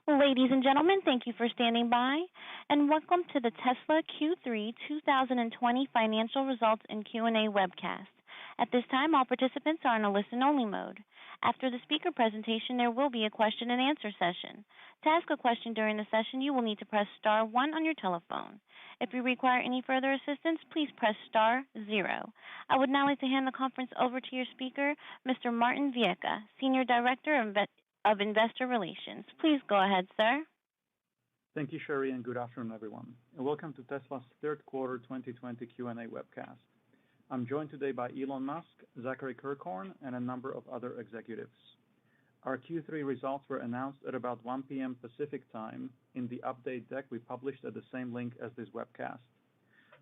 Ladies and gentlemen, thank you for standing by, and welcome to the Tesla Q3 2020 financial results and Q&A webcast. At this time, all participants are in a listen-only mode. After the speaker presentation, there will be a question-and-answer session. To ask a question during the session, you will need to press star 1 on your telephone. If you require any further assistance, please press star 0. I would now like to hand the conference over to your speaker, Mr. Martin Viecha, Senior Director of Investor Relations. Please go ahead, sir. Thank you, Sherry, and good afternoon, everyone. And welcome to Tesla's third quarter 2020 Q&A webcast. I'm joined today by Elon Musk, Zachary Kirkhorn, and a number of other executives. Our Q3 results were announced at about 1 p.m. Pacific time in the update deck we published at the same link as this webcast.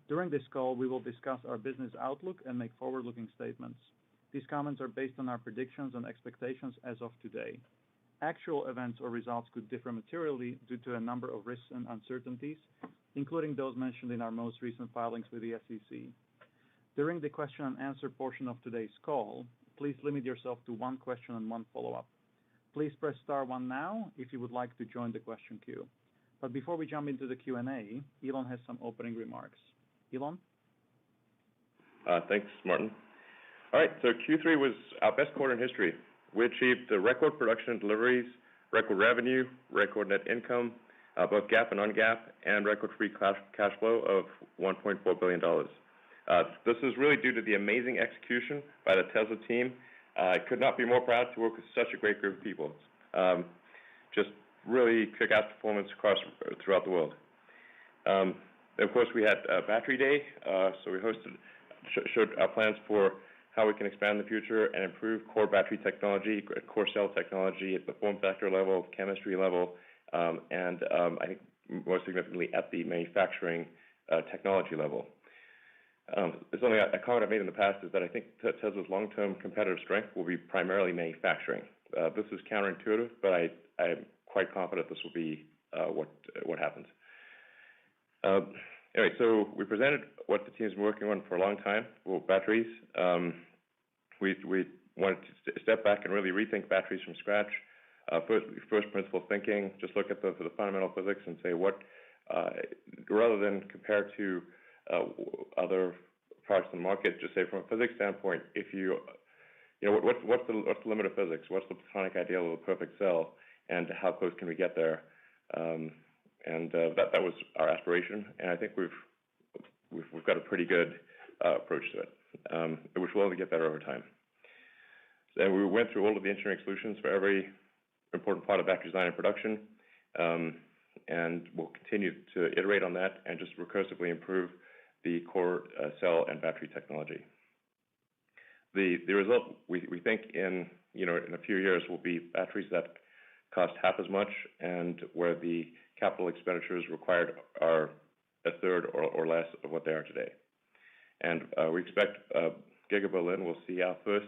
During this call, we will discuss our business outlook and make forward-looking statements. These comments are based on our predictions and expectations as of today. Actual events or results could differ materially due to a number of risks and uncertainties, including those mentioned in our most recent filings with the SEC. During the question and answer portion of today's call, please limit yourself to one question and one follow-up. Please press star 1 now if you would like to join the question queue. But before we jump into the Q&A, Elon has some opening remarks. Elon? Thanks, Martin. All right, so Q3 was our best quarter in history. We achieved the record production and deliveries, record revenue, record net income, both GAAP and non-GAAP, and record free cash flow of $1.4 billion. This is really due to the amazing execution by the Tesla team. I could not be more proud to work with such a great group of people. Just really kick-ass performance throughout the world. Of course, we had Battery Day, so we showed our plans for how we can expand in the future and improve core battery technology, core cell technology at the form factor level, chemistry level, and I think most significantly at the manufacturing technology level. Something a comment I've made in the past is that I think Tesla's long-term competitive strength will be primarily manufacturing. This is counterintuitive, but I'm quite confident this will be what happens. Anyway, so we presented what the team's been working on for a long time, batteries. We wanted to step back and really rethink batteries from scratch. First principle thinking, just look at the fundamental physics and say what, rather than compare to other products in the market, just say from a physics standpoint, if what's the limit of physics? What's the platonic ideal of a perfect cell, and how close can we get there? That was our aspiration, and I think we've got a pretty good approach to it, which will only get better over time. And we went through all of the engineering solutions for every important part of battery design and production, and we'll continue to iterate on that and just recursively improve the core cell and battery technology. The result, we think, in a few years will be batteries that cost half as much and where the capital expenditures required are a third or less of what they are today. And we expect Giga Berlin will see our first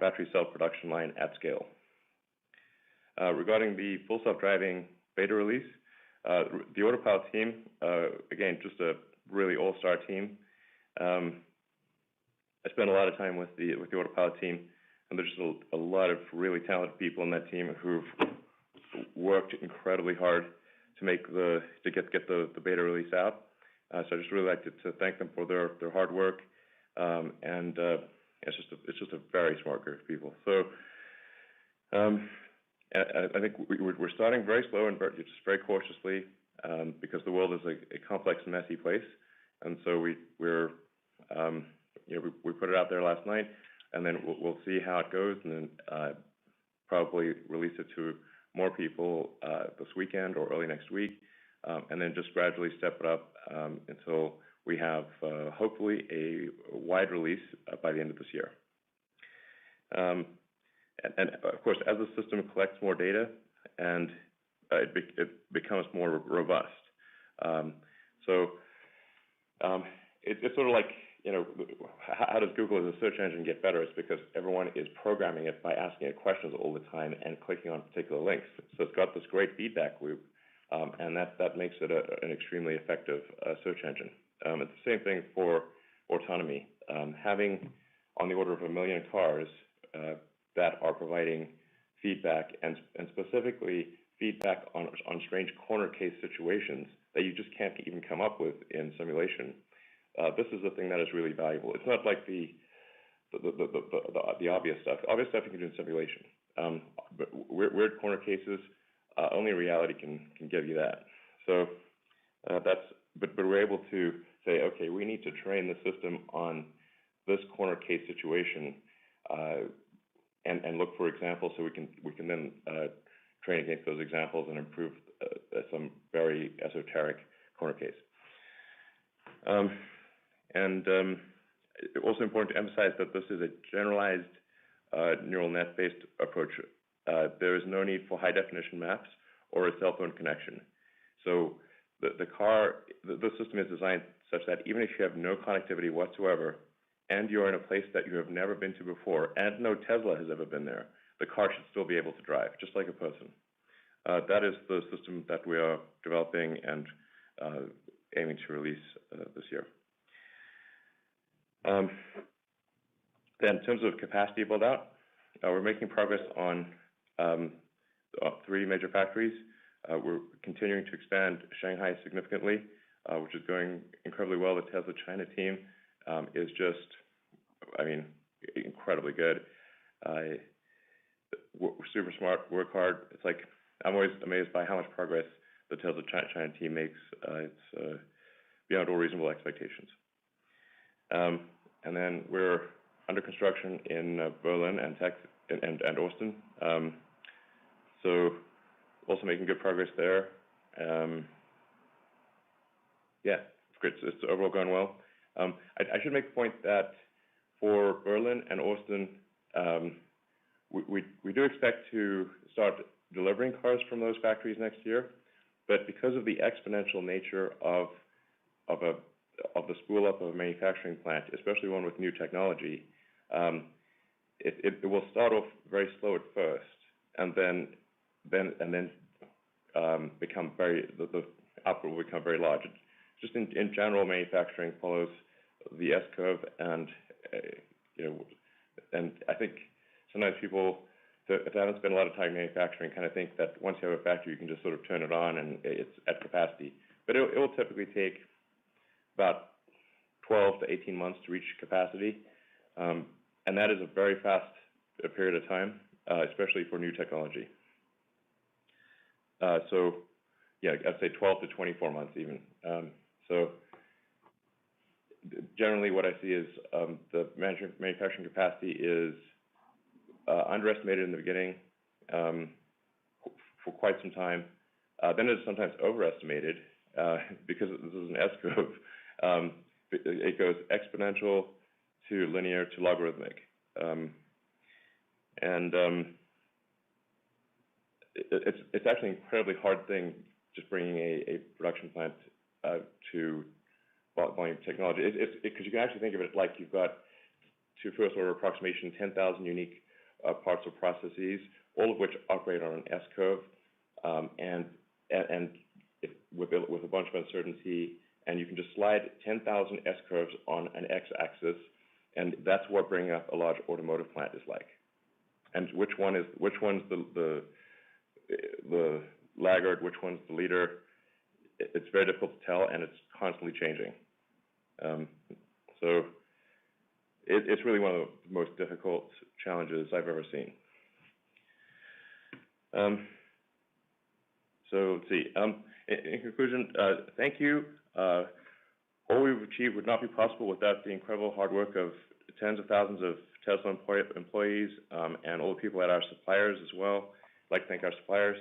battery cell production line at scale. Regarding the full self-driving beta release, the Autopilot team, again, just a really all-star team. I spent a lot of time with the Autopilot team, and there's just a lot of really talented people in that team who've worked incredibly hard to get the beta release out. So I just really like to thank them for their hard work, and it's just a very smart group of people. So I think we're starting very slow and just very cautiously because the world is a complex and messy place, and so we put it out there last night, and then we'll see how it goes, and then probably release it to more people this weekend or early next week, and then just gradually step it up until we have hopefully a wide release by the end of this year. And of course, as the system collects more data and it becomes more robust. It's sort of like, how does Google as a search engine get better? It's because everyone is programming it by asking it questions all the time and clicking on particular links. So it's got this great feedback loop, and that makes it an extremely effective search engine. It's the same thing for autonomy. Having on the order of 1 million cars that are providing feedback and specifically feedback on strange corner case situations that you just can't even come up with in simulation. This is the thing that is really valuable. It's not like the obvious stuff. Obvious stuff you can do in simulation. But weird corner cases, only reality can give you that. So but we're able to say, okay, we need to train the system on this corner case situation, and look for examples so we can then train against those examples and improve some very esoteric corner case. Also important to emphasize that this is a generalized neural net-based approach. There is no need for high-definition maps or a cell phone connection. So the system is designed such that even if you have no connectivity whatsoever, and you're in a place that you have never been to before, and no Tesla has ever been there, the car should still be able to drive, just like a person. That is the system that we are developing and aiming to release this year. Then in terms of capacity build-out, we're making progress on 3 major factories. We're continuing to expand Shanghai significantly, which is going incredibly well. The Tesla China team is just, incredibly good. Super smart, work hard. It's like, I'm always amazed by how much progress the Tesla China team makes. It's beyond all reasonable expectations. And then we're under construction in Berlin and Austin. So also making good progress there. Yeah, it's overall going well. I should make the point that for Berlin and Austin, we do expect to start delivering cars from those factories next year, but because of the exponential nature of the spool up of a manufacturing plant, especially one with new technology, it will start off very slow at first, and then become the output will become very large. Just in general, manufacturing follows the S curve, and and I think sometimes people, if they haven't spent a lot of time manufacturing, kind of think that once you have a factory, you can just sort of turn it on and it's at capacity. But it will typically take about 12 to 18 months to reach capacity, and that is a very fast period of time, especially for new technology. So, yeah, I'd say 12 to 24 months even. So generally what I see is the manufacturing capacity is underestimated in the beginning for quite some time. Then it's sometimes overestimated because this is an S-curve. It goes exponential to linear to logarithmic. It's actually an incredibly hard thing just bringing a production plant to volume technology. Because you can actually think of it like you've got, to first order approximation, 10,000 unique parts or processes, all of which operate on an S-curve, and with a bunch of uncertainty, and you can just slide 10,000 S-curves on an X-axis, and that's what bringing up a large automotive plant is like. And which one's the laggard, which one's the leader? It's very difficult to tell, and it's constantly changing. So it's really one of the most difficult challenges I've ever seen. So let's see. In conclusion, thank you. All we've achieved would not be possible without the incredible hard work of tens of thousands of Tesla employees and all the people at our suppliers as well. I'd like to thank our suppliers.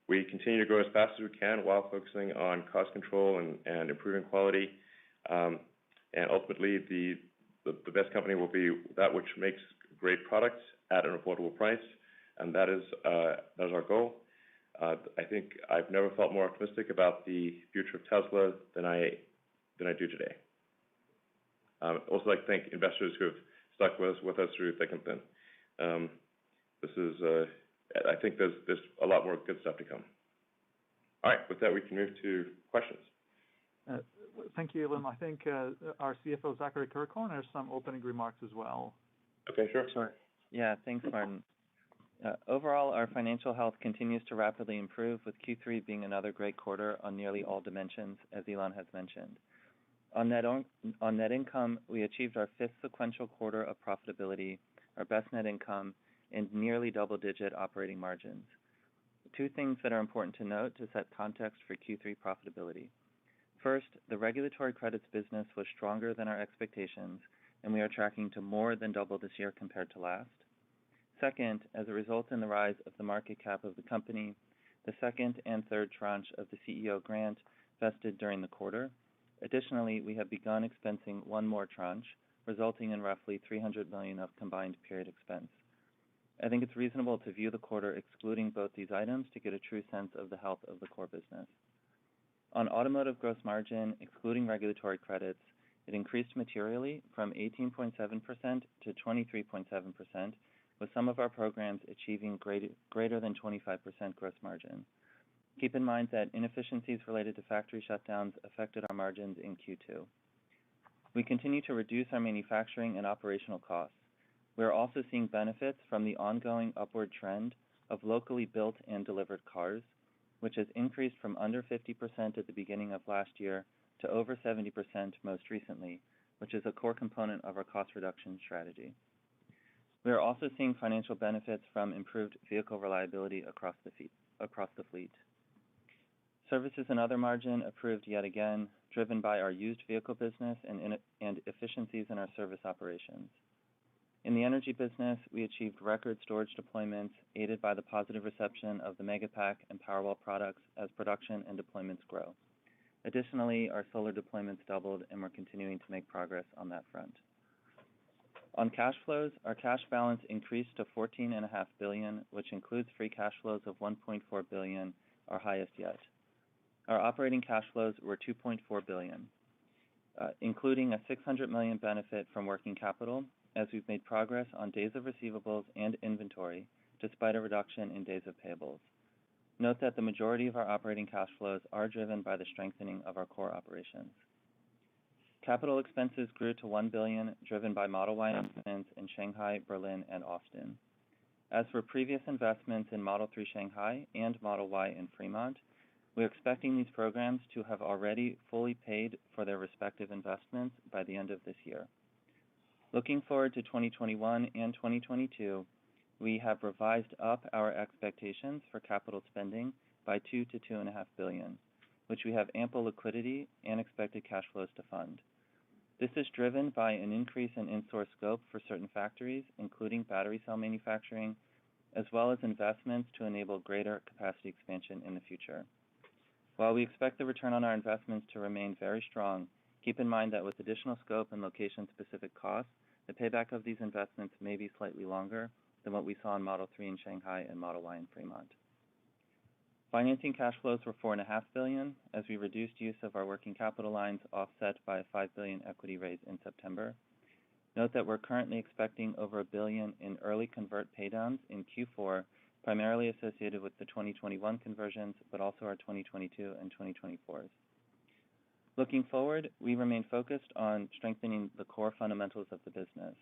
We continue to grow as fast as we can while focusing on cost control and improving quality. And ultimately, the best company will be that which makes great products at an affordable price, and that is our goal. I think I've never felt more optimistic about the future of Tesla than I do today. I'd also like to thank investors who have stuck with us through thick and thin. I think there's a lot more good stuff to come. All right, with that, we can move to questions. Thank you, Elon. I think our CFO, Zachary Kirkhorn, has some opening remarks as well. Okay, sure. Sure. Yeah, thanks, Martin. Overall, our financial health continues to rapidly improve, with Q3 being another great quarter on nearly all dimensions, as Elon has mentioned. On net income, we achieved our fifth sequential quarter of profitability, our best net income, and nearly double-digit operating margins. Two things that are important to note to set context for Q3 profitability. First, the regulatory credits business was stronger than our expectations, and we are tracking to more than double this year compared to last. Second, as a result in the rise of the market cap of the company, the second and third tranche of the CEO grant vested during the quarter. Additionally, we have begun expensing one more tranche, resulting in roughly $300 million of combined period expense. I think it's reasonable to view the quarter excluding both these items to get a true sense of the health of the core business. On automotive gross margin, excluding regulatory credits, it increased materially from 18.7% to 23.7%, with some of our programs achieving greater than 25% gross margin. Keep in mind that inefficiencies related to factory shutdowns affected our margins in Q2. We continue to reduce our manufacturing and operational costs. We are also seeing benefits from the ongoing upward trend of locally built and delivered cars, which has increased from under 50% at the beginning of last year to over 70% most recently, which is a core component of our cost reduction strategy. We are also seeing financial benefits from improved vehicle reliability across the fleet. Services and other margin improved yet again, driven by our used vehicle business and efficiencies in our service operations. In the energy business, we achieved record storage deployments, aided by the positive reception of the Megapack and Powerwall products as production and deployments grow. Additionally, our solar deployments doubled, and we're continuing to make progress on that front. On cash flows, our cash balance increased to $14.5 billion, which includes free cash flows of $1.4 billion, our highest yet. Our operating cash flows were $2.4 billion, including a $600 million benefit from working capital, as we've made progress on days of receivables and inventory, despite a reduction in days of payables. Note that the majority of our operating cash flows are driven by the strengthening of our core operations. Capital expenses grew to $1 billion, driven by Model Y investments in Shanghai, Berlin, and Austin. As for previous investments in Model 3 Shanghai and Model Y in Fremont, we are expecting these programs to have already fully paid for their respective investments by the end of this year. Looking forward to 2021 and 2022, we have revised up our expectations for capital spending by $2 to $2.5 billion, which we have ample liquidity and expected cash flows to fund. This is driven by an increase in in-source scope for certain factories, including battery cell manufacturing, as well as investments to enable greater capacity expansion in the future. While we expect the return on our investments to remain very strong, keep in mind that with additional scope and location-specific costs, the payback of these investments may be slightly longer than what we saw in Model 3 in Shanghai and Model Y in Fremont. Financing cash flows were $4.5 billion, as we reduced use of our working capital lines, offset by a $5 billion equity raise in September. Note that we're currently expecting over $1 billion in early convert paydowns in Q4, primarily associated with the 2021 conversions, but also our 2022 and 2024s. Looking forward, we remain focused on strengthening the core fundamentals of the business.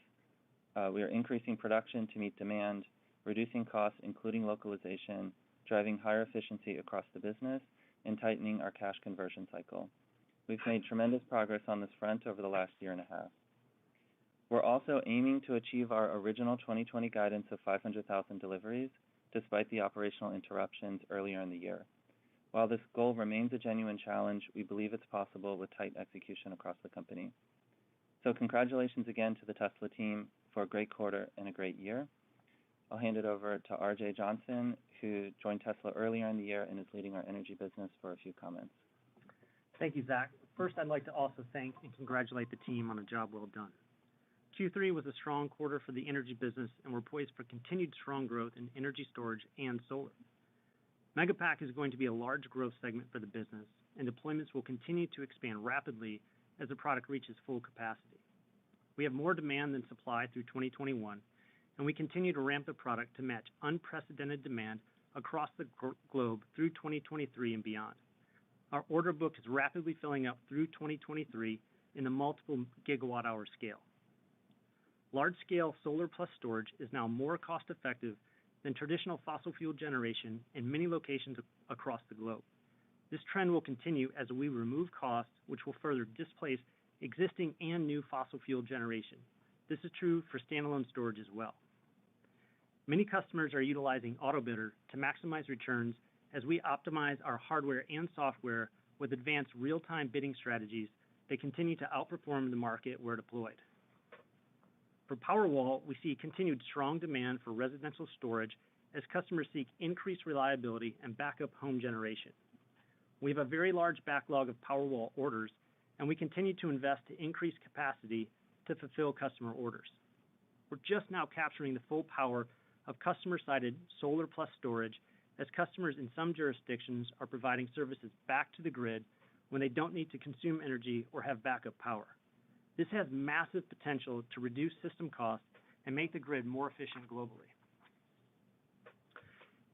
We are increasing production to meet demand, reducing costs, including localization, driving higher efficiency across the business, and tightening our cash conversion cycle. We've made tremendous progress on this front over the last year and a half. We're also aiming to achieve our original 2020 guidance of 500,000 deliveries, despite the operational interruptions earlier in the year. While this goal remains a genuine challenge, we believe it's possible with tight execution across the company. So congratulations again to the Tesla team for a great quarter and a great year. I'll hand it over to RJ Johnson, who joined Tesla earlier in the year and is leading our energy business, for a few comments. Thank you, Zach. First, I'd like to also thank and congratulate the team on a job well done. Q3 was a strong quarter for the energy business, and we're poised for continued strong growth in energy storage and solar. Megapack is going to be a large growth segment for the business, and deployments will continue to expand rapidly as the product reaches full capacity. We have more demand than supply through 2021, and we continue to ramp the product to match unprecedented demand across the globe through 2023 and beyond. Our order book is rapidly filling up through 2023 in the multiple gigawatt-hour scale. Large-scale solar plus storage is now more cost-effective than traditional fossil fuel generation in many locations across the globe. This trend will continue as we remove costs, which will further displace existing and new fossil fuel generation. This is true for standalone storage as well. Many customers are utilizing AutoBidder to maximize returns as we optimize our hardware and software with advanced real-time bidding strategies that continue to outperform the market where deployed. For Powerwall, we see continued strong demand for residential storage as customers seek increased reliability and backup home generation. We have a very large backlog of Powerwall orders, and we continue to invest to increase capacity to fulfill customer orders. We're just now capturing the full power of customer-sided solar plus storage as customers in some jurisdictions are providing services back to the grid when they don't need to consume energy or have backup power. This has massive potential to reduce system costs and make the grid more efficient globally.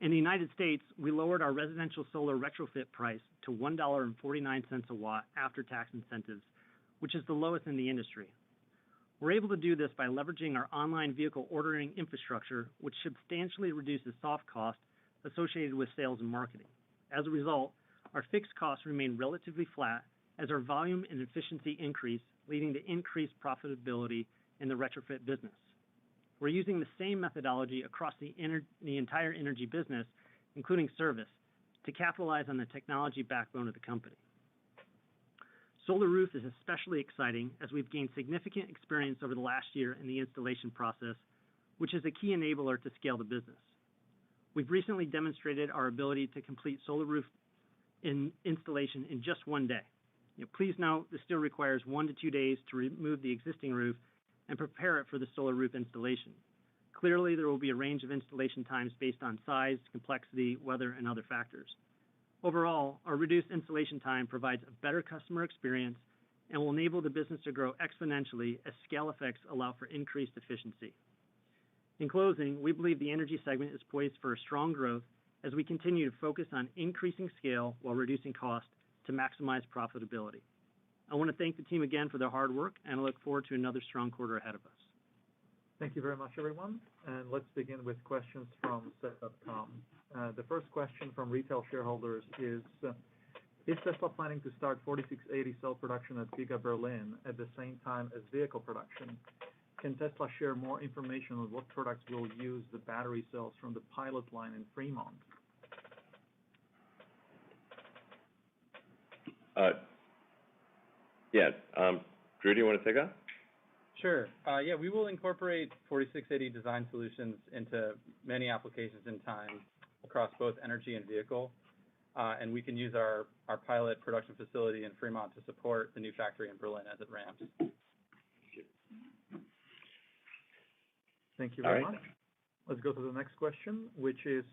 In the United States, we lowered our residential solar retrofit price to $1.49 a watt after tax incentives, which is the lowest in the industry. We're able to do this by leveraging our online vehicle ordering infrastructure, which substantially reduces soft costs associated with sales and marketing. As a result, our fixed costs remain relatively flat as our volume and efficiency increase, leading to increased profitability in the retrofit business. We're using the same methodology across the entire energy business, including service, to capitalize on the technology backbone of the company. Solar Roof is especially exciting as we've gained significant experience over the last year in the installation process, which is a key enabler to scale the business. We've recently demonstrated our ability to complete Solar Roof installation in just one day. Please note, this still requires 1 to 2 days to remove the existing roof and prepare it for the Solar Roof installation. Clearly, there will be a range of installation times based on size, complexity, weather, and other factors. Overall, our reduced installation time provides a better customer experience and will enable the business to grow exponentially as scale effects allow for increased efficiency. In closing, we believe the energy segment is poised for a strong growth as we continue to focus on increasing scale while reducing cost to maximize profitability. I want to thank the team again for their hard work, and I look forward to another strong quarter ahead of us. Thank you very much, everyone. And let's begin with questions from set.com. The first question from retail shareholders is Tesla planning to start 4680 cell production at Giga Berlin at the same time as vehicle production? Can Tesla share more information on what products will use the battery cells from the pilot line in Fremont? Drew, do you want to take that? Sure. We will incorporate 4680 design solutions into many applications in time across both energy and vehicle. And we can use our pilot production facility in Fremont to support the new factory in Berlin as it ramps. Thank you very much. Let's go to the next question, which is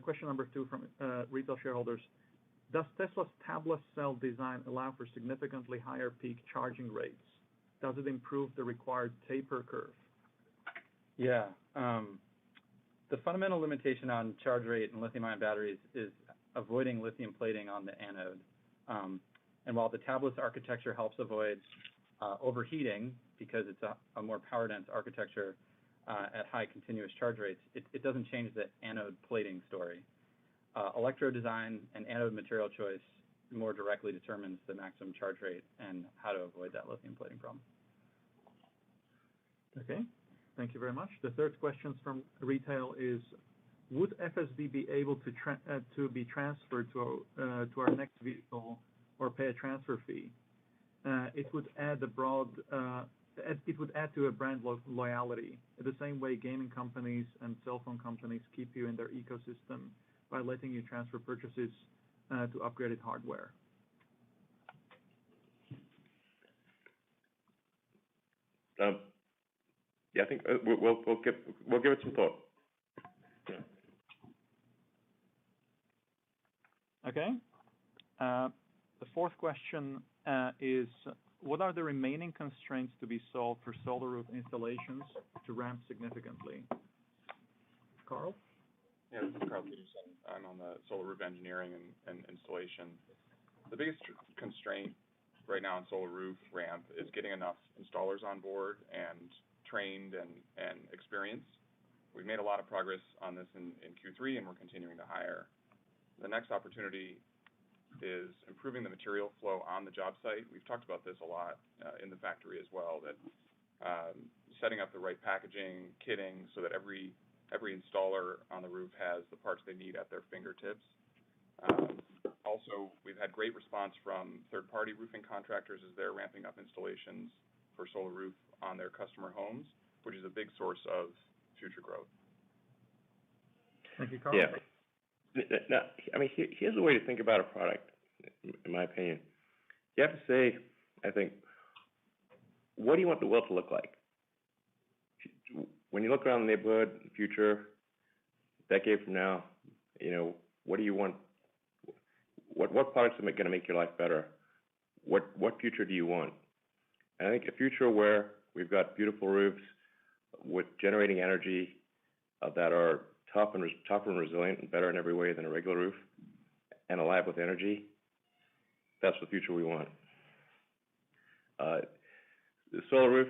question number 2 from retail shareholders. Does Tesla's tabless cell design allow for significantly higher peak charging rates? Does it improve the required taper curve? Yeah. The fundamental limitation on charge rate in lithium-ion batteries is avoiding lithium plating on the anode. And while the tabless architecture helps avoid overheating because it's a more power-dense architecture at high continuous charge rates, it doesn't change the anode plating story. Electrode design and anode material choice more directly determines the maximum charge rate and how to avoid that lithium plating problem. Okay, thank you very much. The third question from retail is, would FSD be able to be transferred to our next vehicle or pay a transfer fee? It would add to a brand loyalty, the same way gaming companies and cell phone companies keep you in their ecosystem by letting you transfer purchases to upgraded hardware. I think we'll give it some thought. Yeah. Okay. The fourth question is, what are the remaining constraints to be solved for Solar Roof installations to ramp significantly? Carl? Yeah, this is Carl Peterson. I'm on the Solar Roof engineering and installation. The biggest constraint right now in Solar Roof ramp is getting enough installers on board and trained and experienced. We've made a lot of progress on this in Q3, and we're continuing to hire. The next opportunity is improving the material flow on the job site. We've talked about this a lot in the factory as well, that setting up the right packaging, kitting, so that every installer on the roof has the parts they need at their fingertips. Also, we've had great response from third-party roofing contractors as they're ramping up installations for Solar Roof on their customer homes, which is a big source of future growth. Thank you, Carl. Yeah. Now, I mean, here's a way to think about a product, in my opinion. You have to say, I think, what do you want the world to look like? When you look around the neighborhood in the future, a decade from now, what do you want? What products are going to make your life better? What future do you want? And I think a future where we've got beautiful roofs with generating energy that are tougher and resilient and better in every way than a regular roof, and alive with energy, that's the future we want. The Solar Roof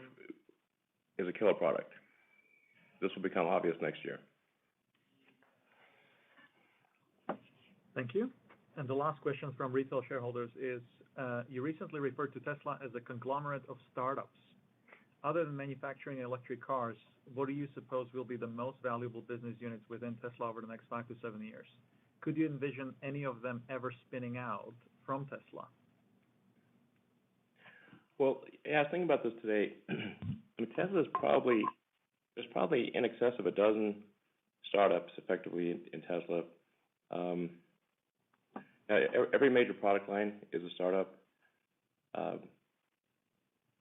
is a killer product. This will become obvious next year. Thank you. And the last question from retail shareholders is, you recently referred to Tesla as a conglomerate of startups. Other than manufacturing electric cars, what do you suppose will be the most valuable business units within Tesla over the next 5 to 7 years? Could you envision any of them ever spinning out from Tesla? Well, yeah, I was thinking about this today. There's probably in excess of a dozen startups effectively in Tesla. Every major product line is a startup.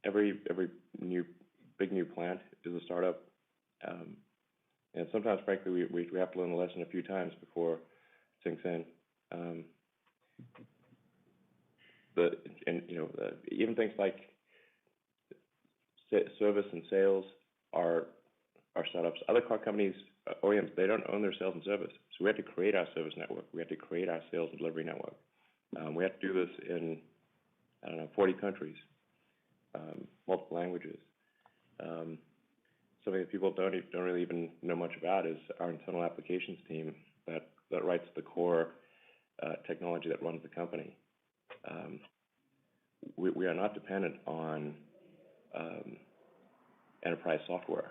Every big new plant is a startup. And sometimes, frankly, we have to learn the lesson a few times before it sinks in. Even things like service and sales are startups. Other car companies, OEMs, they don't own their sales and service. So we have to create our service network. We have to create our sales and delivery network. We have to do this in, 40 countries, multiple languages. Something that people don't really even know much about is our internal applications team that writes the core technology that runs the company. We are not dependent on enterprise software.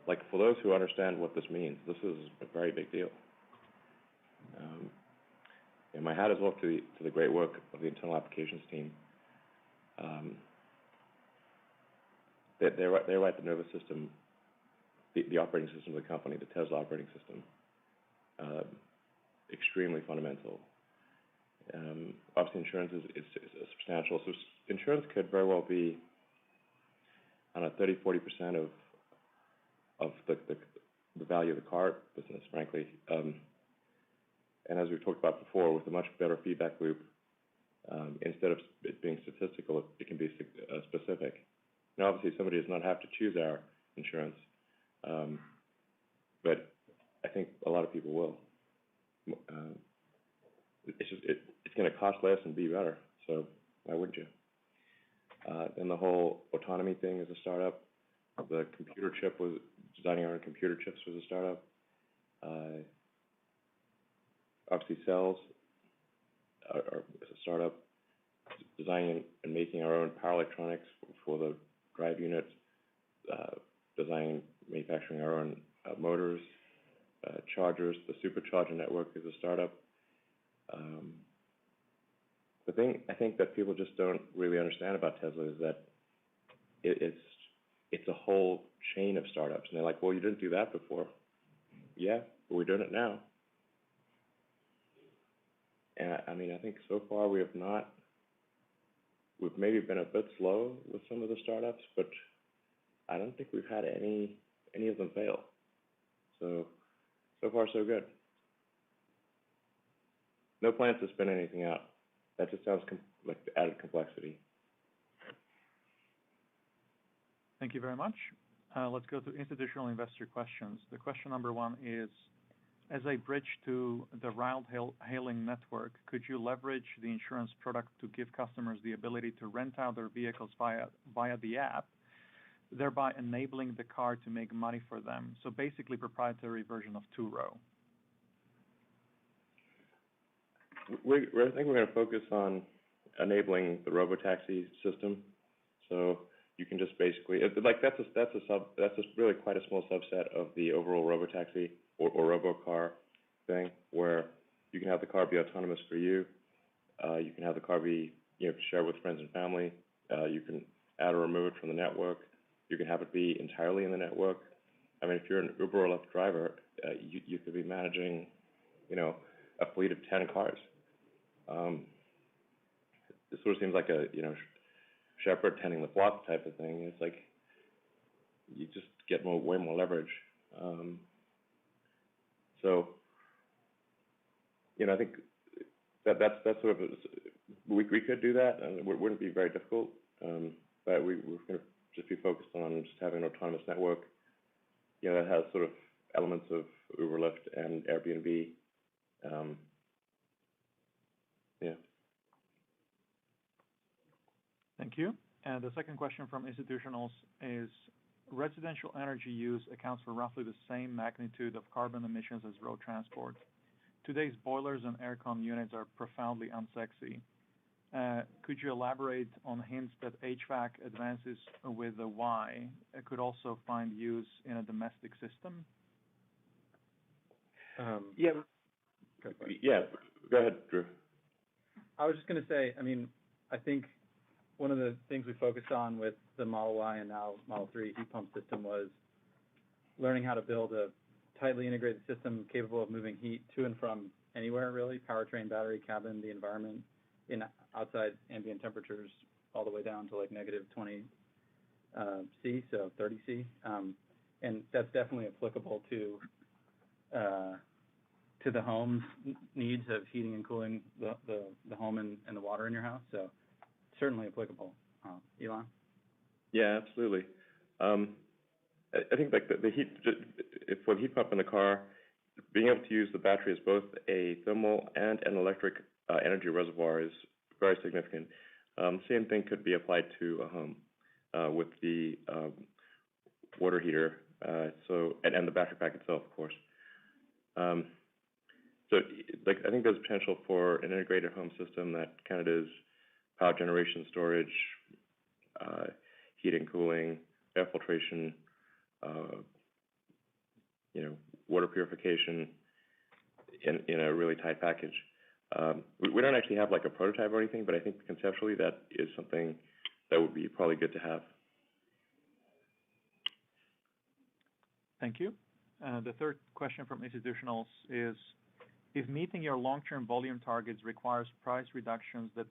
Like, for those who understand what this means, this is a very big deal. And my hat is off to the great work of the internal applications team. They write the nervous system, the operating system of the company, the Tesla operating system. Extremely fundamental. Obviously, insurance is substantial. So insurance could very well be, 30-40% of the value of the car business, frankly. And as we've talked about before, with a much better feedback loop, instead of it being statistical, it can be specific. Now, obviously, somebody does not have to choose our insurance, but I think a lot of people will. It's going to cost less and be better, so why wouldn't you? Then the whole autonomy thing is a startup. The computer chip designing our own computer chips was a startup. Obviously, cells are a startup. Designing and making our own power electronics for the drive unit, manufacturing our own motors, chargers. The supercharger network is a startup. The thing I think that people just don't really understand about Tesla is that it's a whole chain of startups. And they're like, well, you didn't do that before. Yeah, but we're doing it now. And I think so far we've maybe been a bit slow with some of the startups, but I don't think we've had any of them fail. So far so good. No plans to spin anything out. That just sounds like added complexity. Thank you very much. Let's go to institutional investor questions. The question number one is, as a bridge to the ride-hailing network, could you leverage the insurance product to give customers the ability to rent out their vehicles via the app, thereby enabling the car to make money for them. So basically proprietary version of two-row. I think we're going to focus on enabling the robotaxi system. So you can just basically, that's really quite a small subset of the overall robotaxi or robocar thing, where you can have the car be autonomous for you. You can have the car be, shared with friends and family. You can add or remove it from the network. You can have it be entirely in the network. I mean, if you're an Uber or Lyft driver, you could be managing, a fleet of 10 cars. It sort of seems like a, shepherd tending the flock type of thing. It's like you just get way more leverage. So, I think that's sort of we could do that, and it wouldn't be very difficult. But we're going to just be focused on just having an autonomous network, that has sort of elements of Uber, Lyft, and Airbnb. Yeah. Thank you. And the second question from institutionals is, residential energy use accounts for roughly the same magnitude of carbon emissions as road transport. Today's boilers and aircon units are profoundly unsexy. Could you elaborate on hints that HVAC advances with the Y could also find use in a domestic system? Yeah. Go ahead, Drew. I was just going to say, I think one of the things we focused on with the Model Y and now Model 3 heat pump system was learning how to build a tightly integrated system capable of moving heat to and from anywhere, really, powertrain, battery, cabin, the environment, in outside ambient temperatures all the way down to like negative 20 C, so 30 C. And that's definitely applicable to the home's needs of heating and cooling the home and the water in your house. So certainly applicable. Elon? Yeah, absolutely. I think like the heat, for the heat pump in the car, being able to use the battery as both a thermal and an electric energy reservoir is very significant. Same thing could be applied to a home with the water heater, and the battery pack itself, of course. So, I think there's potential for an integrated home system that kind of does power generation, storage, heating, cooling, air filtration, water purification in a really tight package. We don't actually have like a prototype or anything, but I think conceptually that is something that would be probably good to have. Thank you. The third question from institutionals is, if meeting your long-term volume targets requires price reductions that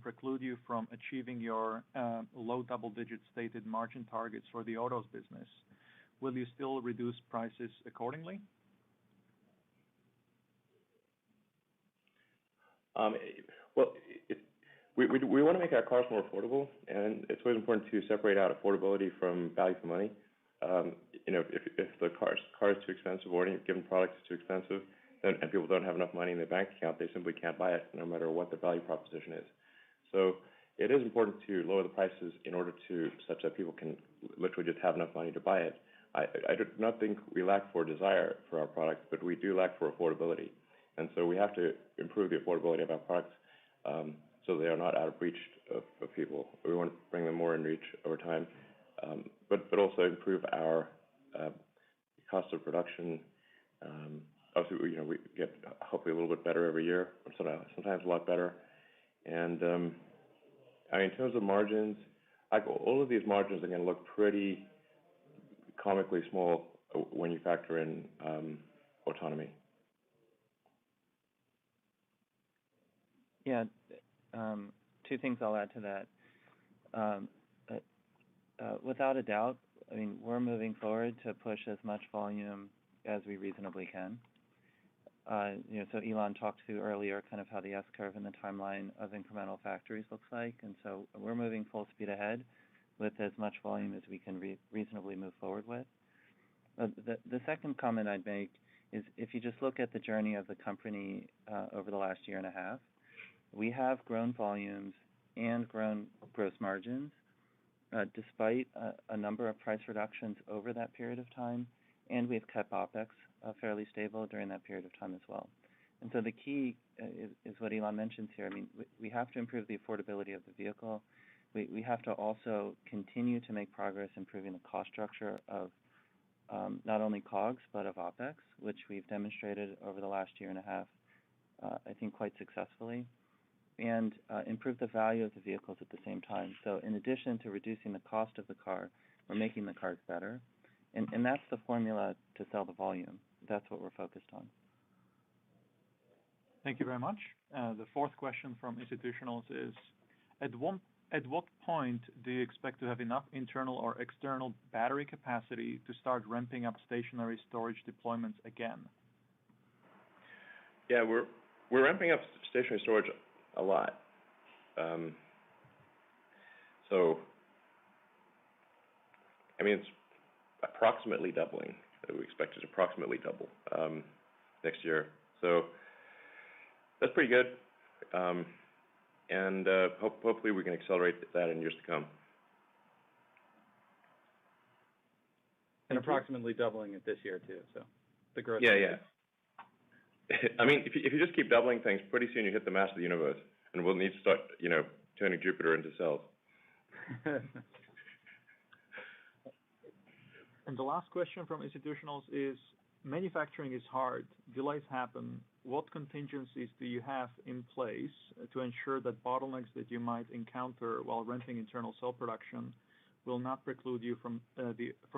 preclude you from achieving your low double-digit stated margin targets for the autos business, will you still reduce prices accordingly? We want to make our cars more affordable, and it's always important to separate out affordability from value for money. If the car is too expensive, or any given product is too expensive, and people don't have enough money in their bank account, they simply can't buy it, no matter what the value proposition is. So it is important to lower the prices in order to such that people can literally just have enough money to buy it. I do not think we lack for desire for our products, but we do lack for affordability. And so we have to improve the affordability of our products so they are not out of reach of people. We want to bring them more in reach over time, but also improve our cost of production. Obviously, we get hopefully a little bit better every year, sometimes a lot better. And in terms of margins, all of these margins are going to look pretty comically small when you factor in autonomy. Yeah, two things I'll add to that. Without a doubt, we're moving forward to push as much volume as we reasonably can. So Elon talked to earlier kind of how the S-curve and the timeline of incremental factories looks like, and so we're moving full speed ahead with as much volume as we can reasonably move forward with. The second comment I'd make is if you just look at the journey of the company over the last year and a half, we have grown volumes and grown gross margins despite a number of price reductions over that period of time, and we've kept OpEx fairly stable during that period of time as well. And so the key is what Elon mentions here. I mean, we have to improve the affordability of the vehicle. We have to also continue to make progress improving the cost structure of not only COGS, but of OpEx, which we've demonstrated over the last year and a half, I think quite successfully, and improve the value of the vehicles at the same time. So in addition to reducing the cost of the car, we're making the cars better. And that's the formula to sell the volume. That's what we're focused on. Thank you very much. The fourth question from institutionals is, at what point do you expect to have enough internal or external battery capacity to start ramping up stationary storage deployments again? Yeah, we're ramping up stationary storage a lot. So, I mean, it's approximately doubling. We expect it to approximately double next year. So that's pretty good. And hopefully we can accelerate that in years to come. And approximately doubling it this year too. So the growth. Yeah. I mean, if you just keep doubling things, pretty soon you hit the mass of the universe, and we'll need to start, turning Jupiter into cells. And the last question from institutionals is, manufacturing is hard, delays happen. What contingencies do you have in place to ensure that bottlenecks that you might encounter while ramping internal cell production will not preclude you from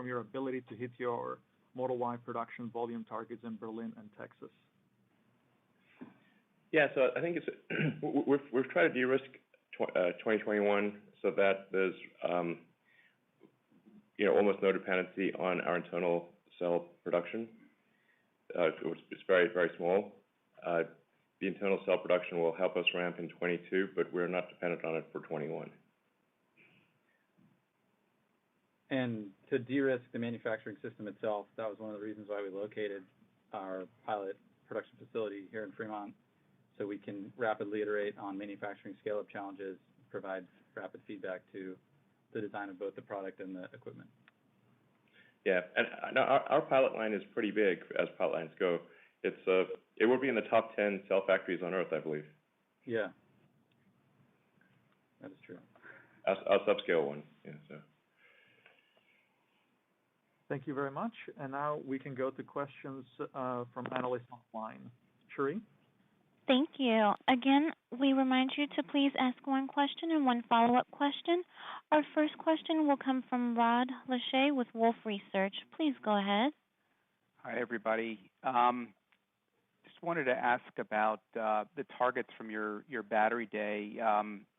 your ability to hit your Model Y production volume targets in Berlin and Texas? Yeah, so I think we've tried to de-risk 2021 so that there's almost no dependency on our internal cell production. It's very, very small. The internal cell production will help us ramp in 22, but we're not dependent on it for 21. And to de-risk the manufacturing system itself, that was one of the reasons why we located our pilot production facility here in Fremont, so we can rapidly iterate on manufacturing scale-up challenges, provide rapid feedback to the design of both the product and the equipment. Yeah, and our pilot line is pretty big as pilot lines go. It will be in the top 10 cell factories on Earth, I believe. Yeah, that is true. Our subscale one, yeah. So. Thank you very much. And now we can go to questions from analysts online. Cherie? Thank you. Again, we remind you to please ask one question and one follow-up question. Our first question will come from Rod Lache with Wolfe Research. Please go ahead. Hi, everybody. Just wanted to ask about the targets from your battery day.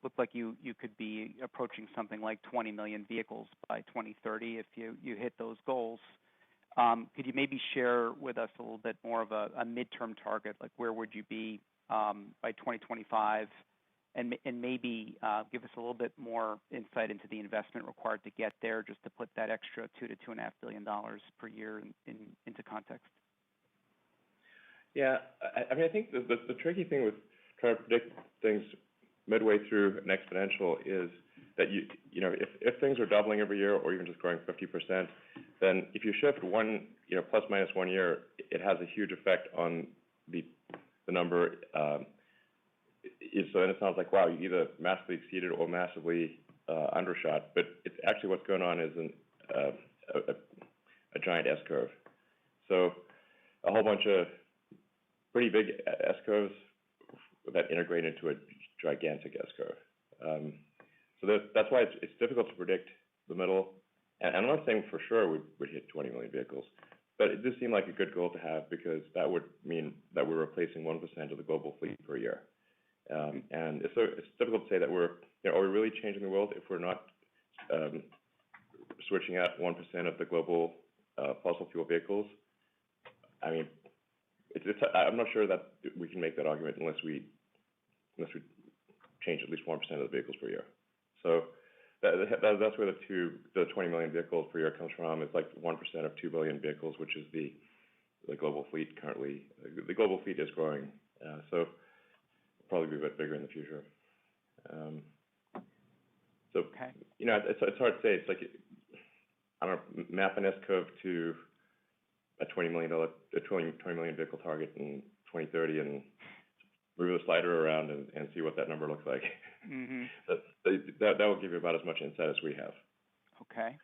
Looked like you could be approaching something like 20 million vehicles by 2030 if you hit those goals. Could you maybe share with us a little bit more of a midterm target, like where would you be by 2025, and maybe give us a little bit more insight into the investment required to get there, just to put that extra $2 to $2.5 billion per year into context? Yeah, I mean, I think the tricky thing with trying to predict things midway through an exponential is that if things are doubling every year or even just growing 50%, then if you shift one, plus minus 1 year, it has a huge effect on the number. So then it sounds like, wow, you either massively exceeded or massively undershot. But it's actually what's going on is a giant S-curve. So a whole bunch of pretty big S-curves that integrate into a gigantic S-curve. So that's why it's difficult to predict the middle. And I'm not saying for sure we'd hit 20 million vehicles, but it does seem like a good goal to have, because that would mean that we're replacing 1% of the global fleet per year. And it's difficult to say that are we really changing the world if we're not switching out 1% of the global fossil fuel vehicles? I mean, I'm not sure that we can make that argument unless we change at least 1% of the vehicles per year. So that's where the 20 million vehicles per year comes from. It's like 1% of 2 billion vehicles, which is the global fleet currently. The global fleet is growing, so it'll probably be a bit bigger in the future. So, Okay. it's hard to say. It's like, I don't know, map an S-curve to a $20 million vehicle target in 2030 and move the slider around and see what that number looks like. Mm-hmm. That will give you about as much insight as we have. Okay.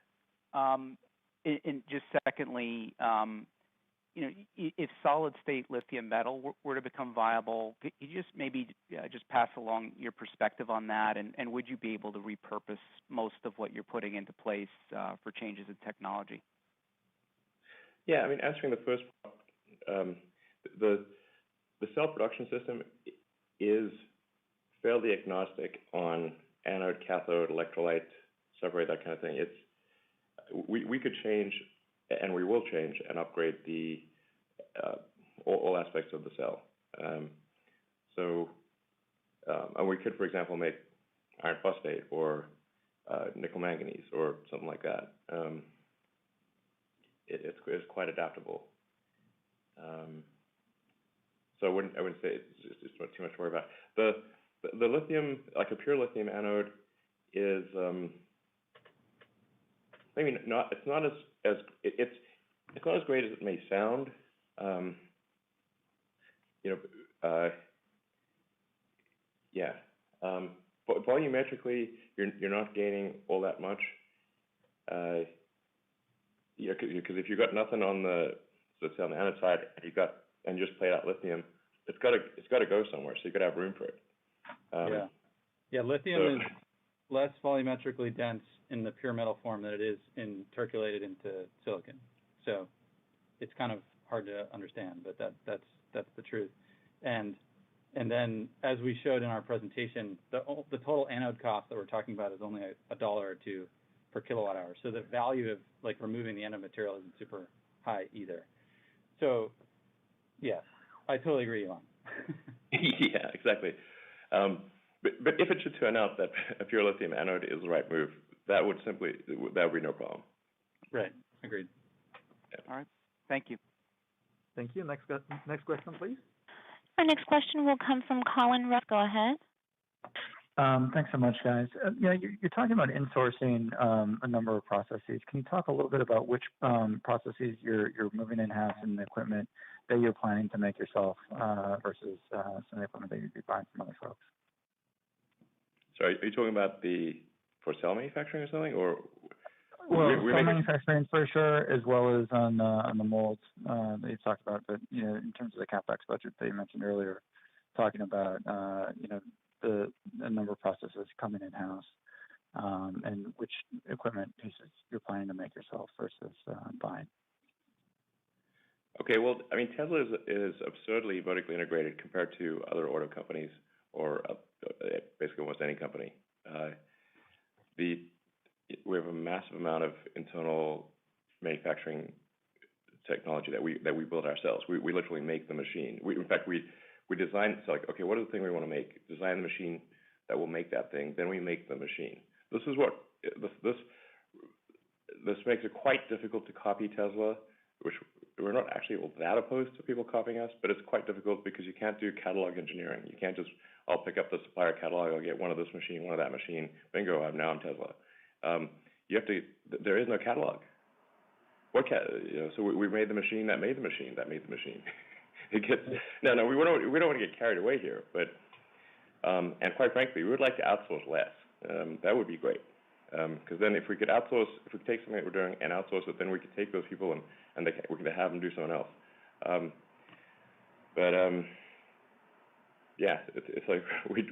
And just secondly, if solid-state lithium metal were to become viable, could you just maybe just pass along your perspective on that, and would you be able to repurpose most of what you're putting into place for changes in technology? Yeah, I mean, answering the first part, the cell production system is fairly agnostic on anode, cathode, electrolyte, substrate, that kind of thing. We could change, and we will change and upgrade the all aspects of the cell. And we could, for example, make iron phosphate or nickel manganese or something like that. It's quite adaptable. So I wouldn't say it's too much to worry about. The lithium, like a pure lithium anode, is maybe not. It's not as great as it may sound. But volumetrically, you're not gaining all that much. Because if you've got nothing on the anode side, and you just play out lithium, it's got to go somewhere. So you got to have room for it. Lithium is less volumetrically dense in the pure metal form than it is intercalated into silicon. So it's kind of hard to understand, but that's the truth. And then, as we showed in our presentation, the total anode cost that we're talking about is only $1 or $2 per kilowatt hour. So the value of like removing the anode material isn't super high either. So, yeah, I totally agree, Elon. Yeah, exactly. But if it should turn out that a pure lithium anode is the right move, that would be no problem. Right. Agreed. Yeah. All right. Thank you. Thank you. Next question, please. Our next question will come from Colin Ruff. Go ahead. Thanks so much, guys. You're talking about insourcing a number of processes. Can you talk a little bit about which processes you're moving in-house and the equipment that you're planning to make yourself versus some of the equipment that you'd be buying from other folks? So are you talking about for cell manufacturing or something, or? Well, cell manufacturing for sure, as well as on the molds that you talked about. But in terms of the capex budget that you mentioned earlier, talking about the number of processes coming in house and which equipment pieces you're planning to make yourself versus buying. Okay, well, I mean, Tesla is absurdly vertically integrated compared to other auto companies or basically almost any company. We have a massive amount of internal manufacturing technology that we build ourselves. We literally make the machine. In fact, we design. It's like, okay, what is the thing we want to make? Design the machine that will make that thing. Then we make the machine. This makes it quite difficult to copy Tesla, which we're not actually that opposed to people copying us, but it's quite difficult because you can't do catalog engineering. You can't just, I'll pick up the supplier catalog, I'll get one of this machine, one of that machine, bingo, now I'm Tesla. You have to. There is no catalog. So we made the machine that made the machine that made the machine. It gets no. We don't want to get carried away here, but and quite frankly, we would like to outsource less. That would be great, because then if we could take something that we're doing and outsource it, then we could take those people and we could have them do something else. Yeah, it's like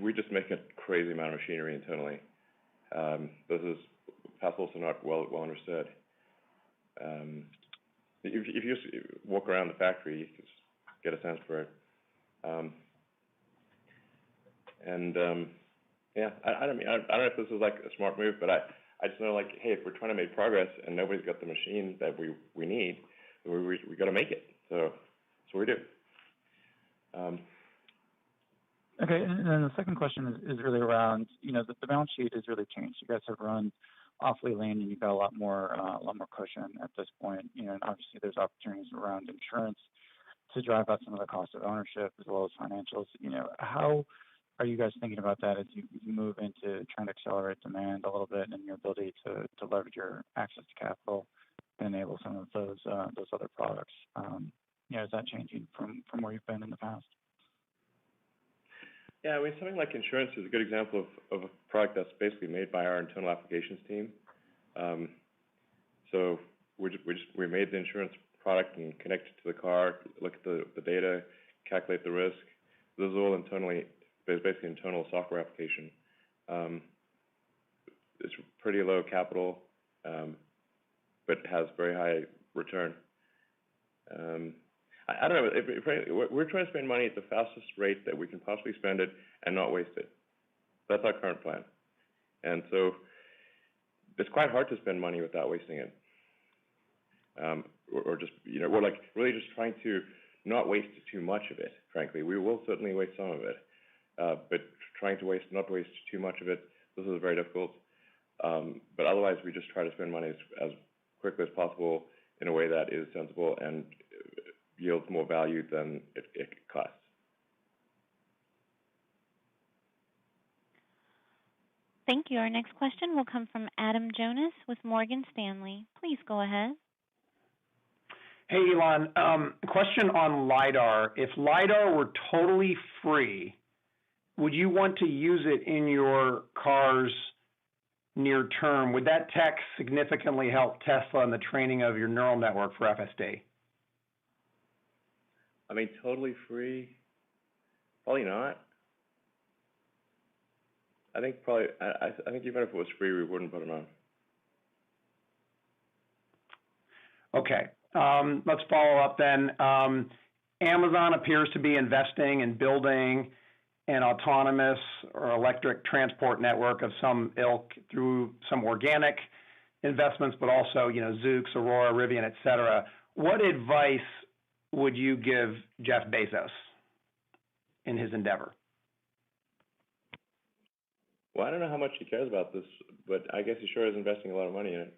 we just make a crazy amount of machinery internally. This is also not well understood. If you just walk around the factory, you can get a sense for it. I don't know if this is like a smart move, but I just know, like, hey, if we're trying to make progress and nobody's got the machine that we need, we got to make it. So that's what we do. Okay, and then the second question is really around, the balance sheet has really changed. You guys have run awfully lean, and you've got a lot more cushion at this point. And obviously there's opportunities around insurance to drive out some of the cost of ownership as well as financials. How are you guys thinking about that as you move into trying to accelerate demand a little bit and your ability to leverage your access to capital to enable some of those other products? Is that changing from where you've been in the past? Yeah, I mean, something like insurance is a good example of a product that's basically made by our internal applications team. So we made the insurance product and connect it to the car, look at the data, calculate the risk. This is all internally, basically internal software application. It's pretty low capital, but has very high return. I don't know, if we're trying to spend money at the fastest rate that we can possibly spend it and not waste it. That's our current plan. And so it's quite hard to spend money without wasting it. Or just, we're like really just trying to not waste too much of it, frankly. We will certainly waste some of it, but trying to not waste too much of it, this is very difficult. But otherwise, we just try to spend money as quickly as possible in a way that is sensible and yields more value than it costs. Thank you. Our next question will come from Adam Jonas with Morgan Stanley. Please go ahead. Hey, Elon. Question on LiDAR. If LiDAR were totally free, would you want to use it in your cars near term? Would that tech significantly help Tesla in the training of your neural network for FSD? I mean, totally free? Probably not. I think even if it was free, we wouldn't put it on. Okay. Let's follow up then. Amazon appears to be investing in building an autonomous or electric transport network of some ilk through some organic investments, but also, Zoox, Aurora, Rivian, et cetera. What advice would you give Jeff Bezos in his endeavor? Well, I don't know how much he cares about this, but I guess he sure is investing a lot of money in it.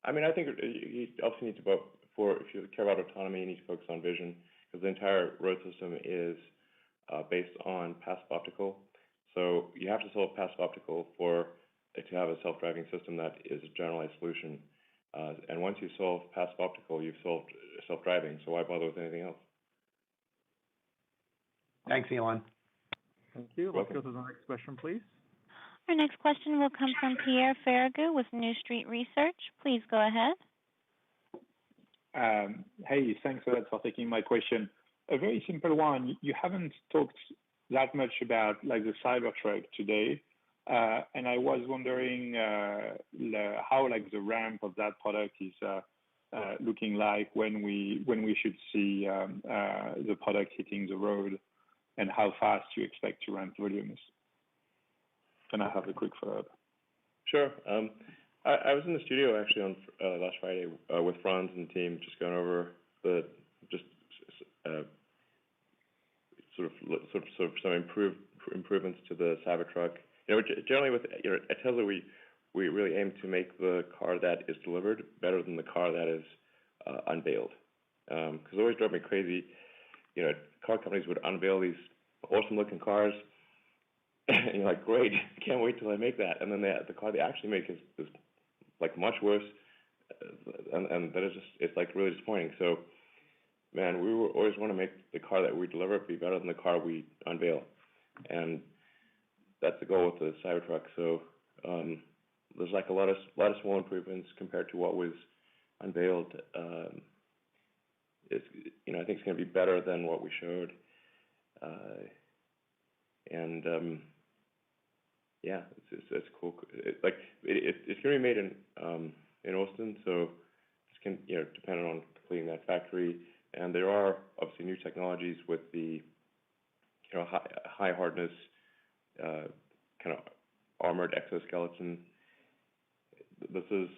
I mean, I think you also need to if you care about autonomy, you need to focus on vision, because the entire road system is based on passive optical. So you have to solve passive optical to have a self-driving system that is a generalized solution. And once you solve passive optical, you've solved self-driving. So why bother with anything else? Thanks, Elon. Thank you. Let's go to the next question, please. Our next question will come from Pierre Ferragu with New Street Research. Please go ahead. Hey, thanks a lot for taking my question. A very simple one. You haven't talked that much about the Cybertruck today, and I was wondering how the ramp of that product is looking like, when we should see the product hitting the road, and how fast you expect to ramp volumes. And I have a quick follow-up. Sure. I was in the studio actually on last Friday with Franz and the team, just going over some improvements to the Cybertruck. Generally at Tesla we really aim to make the car that is delivered better than the car that is unveiled. Because it always drove me crazy. Car companies would unveil these awesome-looking cars, and you're like, great, can't wait till I make that. And then the car they actually make is much worse, and that is it's really disappointing. So, man, we always want to make the car that we deliver be better than the car we unveil, and that's the goal with the Cybertruck. So there's a lot of small improvements compared to what was unveiled. I think it's going to be better than what we showed, yeah, it's cool. It's going to be made in Austin, so it's dependent on completing that factory. And there are obviously new technologies with the high hardness kind of armored exoskeleton. This is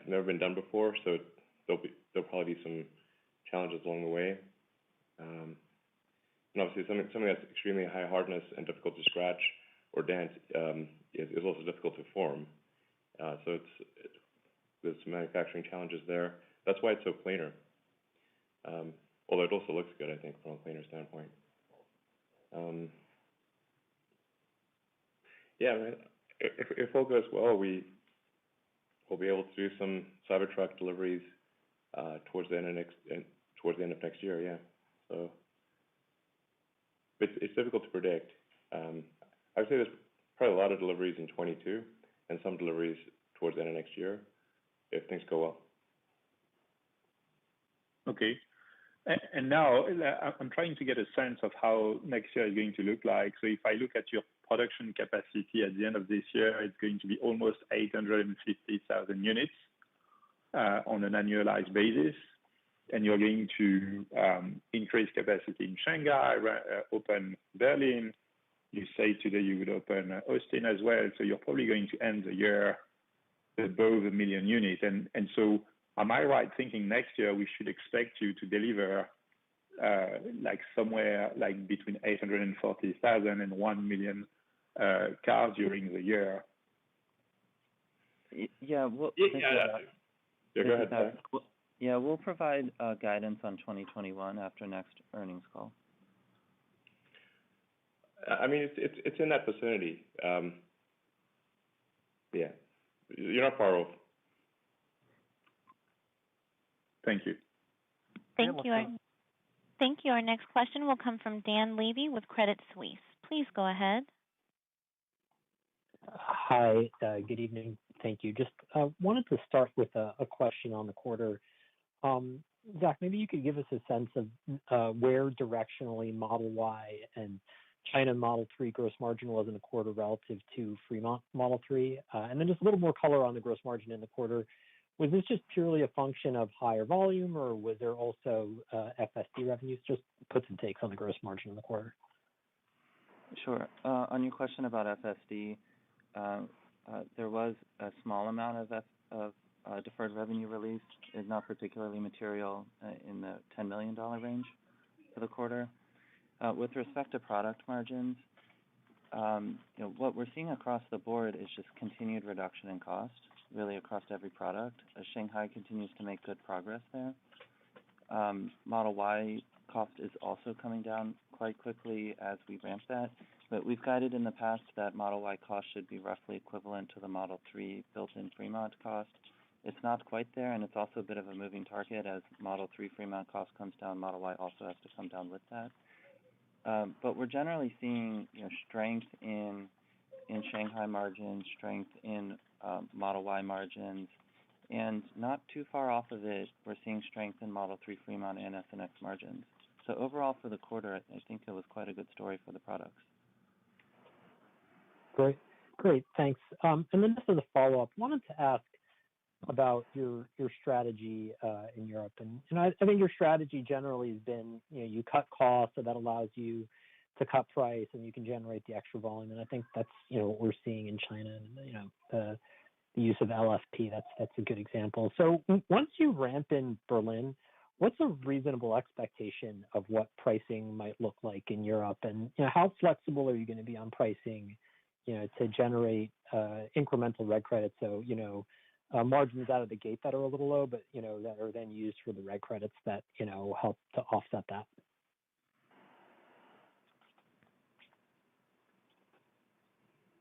never been done before, so there'll probably be some challenges along the way. And obviously something that's extremely high hardness and difficult to scratch or dent is also difficult to form. So there's some manufacturing challenges there. That's why it's so cleaner. Although it also looks good, I think, from a cleaner standpoint. Yeah, if all goes well, we'll be able to do some Cybertruck deliveries towards the end of next year. Yeah, so it's difficult to predict. I would say there's probably a lot of deliveries in 22 and some deliveries towards the end of next year if things go well. Okay. And now I'm trying to get a sense of how next year is going to look like. So if I look at your production capacity at the end of this year, it's going to be almost 850,000 units on an annualized basis. And you're going to increase capacity in Shanghai, open Berlin. You say today you would open Austin as well. So you're probably going to end the year above 1 million units. And so am I right thinking next year we should expect you to deliver like somewhere like between 840,000 and 1 million cars during the year? Yeah, well, go ahead. Yeah, we'll provide guidance on 2021 after next earnings call. I mean, it's in that vicinity. Yeah, you're not far off. Thank you. Thank you. Our next question will come from Dan Levy with Credit Suisse. Please go ahead. Hi, good evening. Thank you. Just wanted to start with a question on the quarter. Zach, maybe you could give us a sense of where directionally Model Y and China Model 3 gross margin was in the quarter relative to Fremont Model 3, and then just a little more color on the gross margin in the quarter. Was this just purely a function of higher volume, or was there also FSD revenues? Just puts and takes on the gross margin in the quarter. Sure. On your question about FSD, there was a small amount of deferred revenue released. It's not particularly material in the $10 million range for the quarter. With respect to product margins, what we're seeing across the board is just continued reduction in cost, really across every product. Shanghai continues to make good progress there. Model Y cost is also coming down quite quickly as we ramp that, but we've guided in the past that Model Y cost should be roughly equivalent to the Model 3 built-in Fremont cost. It's not quite there, and it's also a bit of a moving target. As Model 3 Fremont cost comes down, Model Y also has to come down with that. But we're generally seeing strength in Shanghai margins, strength in Model Y margins, and not too far off of it, we're seeing strength in Model 3 Fremont and S and X margins. So overall for the quarter, I think it was quite a good story for the products. Great, thanks. And then just as a follow-up, wanted to ask about your strategy in Europe, and I think your strategy generally has been you cut costs, so that allows you to cut price, and you can generate the extra volume. And I think that's what we're seeing in China, and the use of LFP. That's a good example. So once you ramp in Berlin, what's a reasonable expectation of what pricing might look like in Europe, and how flexible are you going to be on pricing, to generate incremental reg credits? So margins out of the gate that are a little low, but that are then used for the reg credits that help to offset that.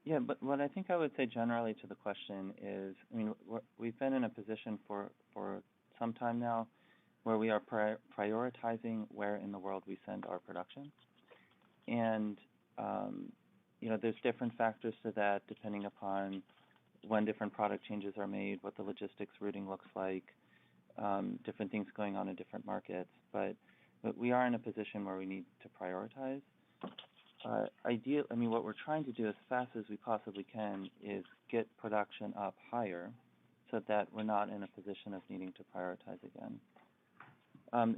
Yeah, but what I think I would say generally to the question is, we've been in a position for some time now where we are prioritizing where in the world we send our production. And, there's different factors to that depending upon when different product changes are made, what the logistics routing looks like, different things going on in different markets. But we are in a position where we need to prioritize. What we're trying to do as fast as we possibly can is get production up higher so that we're not in a position of needing to prioritize again. I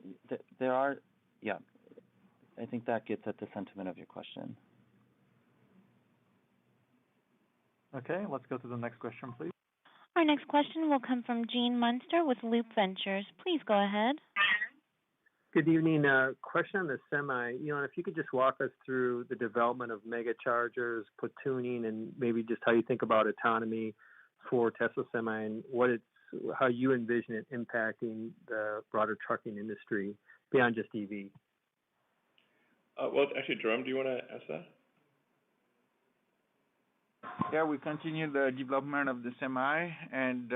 think that gets at the sentiment of your question. Okay, let's go to the next question, please. Our next question will come from Gene Munster with Loop Ventures. Please go ahead. Good evening. Question on the Semi. If you could just walk us through the development of mega chargers, platooning, and maybe just how you think about autonomy for Tesla Semi and what its how you envision it impacting the broader trucking industry beyond just EV. Well, actually, Jerome, do you want to answer that? Yeah, we continue the development of the semi, and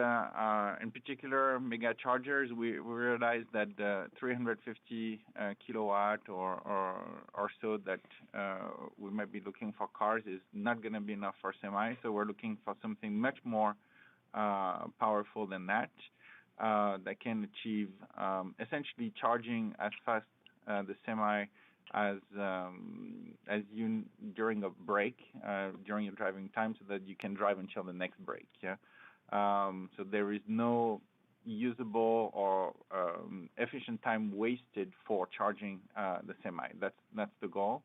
in particular, mega chargers. We realized that the 350 kilowatt or so that we might be looking for cars is not going to be enough for semi. So we're looking for something much more powerful than that that can achieve essentially charging as fast the semi as you during a break during your driving time, so that you can drive until the next break. Yeah. So there is no usable or efficient time wasted for charging the semi. That's the goal.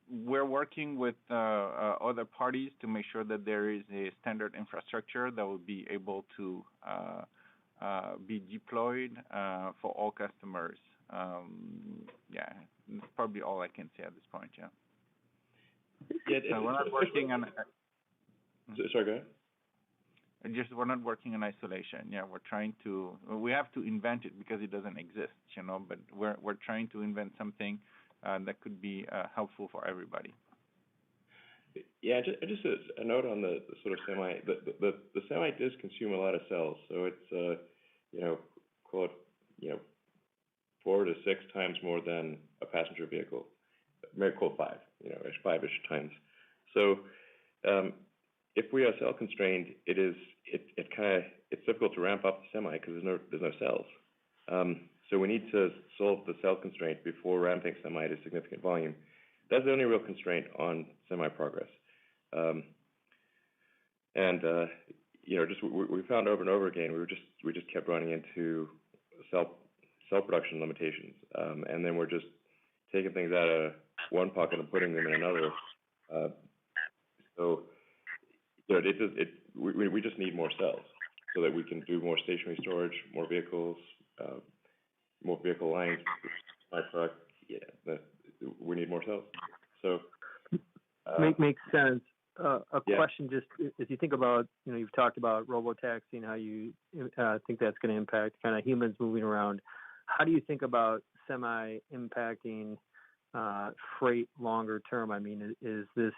We're working with other parties to make sure that there is a standard infrastructure that will be able to be deployed for all customers. Yeah, that's probably all I can say at this point. Yeah. Yeah, we're not working on. Sorry, go ahead. We're not working on isolation. Yeah, we have to invent it because it doesn't exist, but we're trying to invent something that could be helpful for everybody. Yeah, just a note on the sort of semi. The semi does consume a lot of cells, so it's call it 4 to 6 times more than a passenger vehicle. Maybe call it 5, 5-ish times. So if we are cell constrained, it's difficult to ramp up the semi because there's no cells. So we need to solve the cell constraint before ramping semi to significant volume. That's the only real constraint on semi progress. We found over and over again, we just kept running into cell production limitations, and then we're just taking things out of one pocket and putting them in another. We just need more cells so that we can do more stationary storage, more vehicles, more vehicle lines. Cybertruck, we need more cells. So makes sense. Question, just as you think about, you've talked about robotaxi and how you think that's going to impact kind of humans moving around. How do you think about semi impacting freight longer term? I mean, is this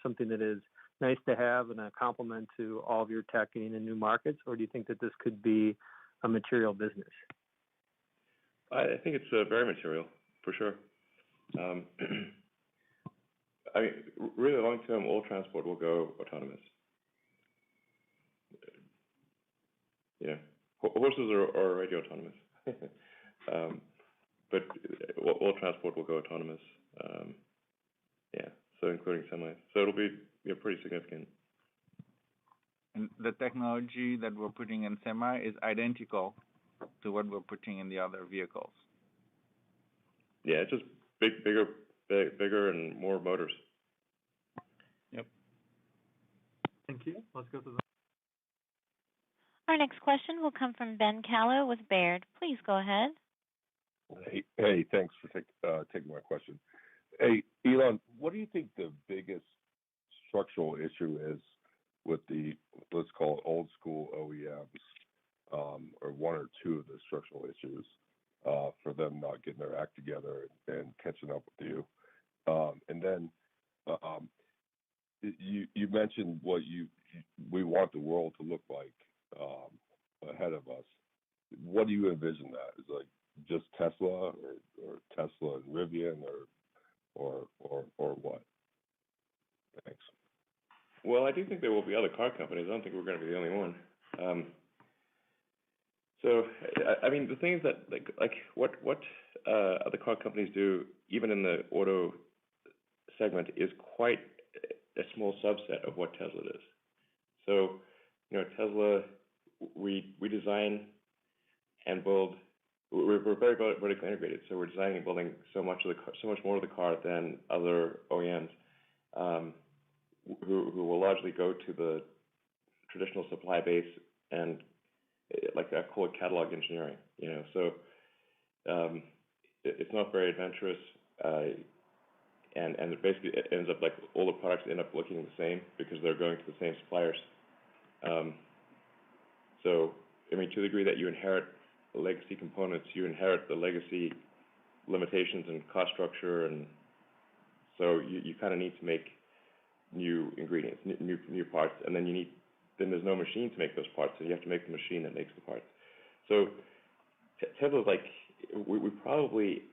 something that is nice to have and a complement to all of your tech getting in new markets, or do you think that this could be a material business? I think it's very material, for sure. I mean, really long term, all transport will go autonomous. Horses are already autonomous, but all transport will go autonomous. So including semis. So it'll be pretty significant. And the technology that we're putting in semi is identical to what we're putting in the other vehicles. Yeah, it's just bigger and more motors. Yep. Thank you. Let's go to the. Our next question will come from Ben Kallo with Baird. Please go ahead. Hey, thanks for taking my question. Hey, Elon, what do you think the biggest structural issue is with the, let's call it old school OEMs, or one or two of the structural issues for them not getting their act together and catching up with you? And then you mentioned what we want the world to look like ahead of us. What do you envision that? Is like just Tesla or Tesla and Rivian or what? Thanks. Well, I do think there will be other car companies. I don't think we're going to be the only one. So, I mean, the things that like what other car companies do, even in the auto segment, is quite a small subset of what Tesla does. So, Tesla, we design and build. We're very vertically integrated, so we're designing and building so much more of the car than other OEMs, who will largely go to the traditional supply base and I call it catalog engineering. So it's not very adventurous. and it basically it ends up like all the products end up looking the same because they're going to the same suppliers. So, I mean, to the degree that you inherit the legacy components, you inherit the legacy limitations and cost structure, and so you kind of need to make new ingredients, new parts, and then there's no machine to make those parts, so you have to make the machine that makes the parts. So Tesla's like, we probably,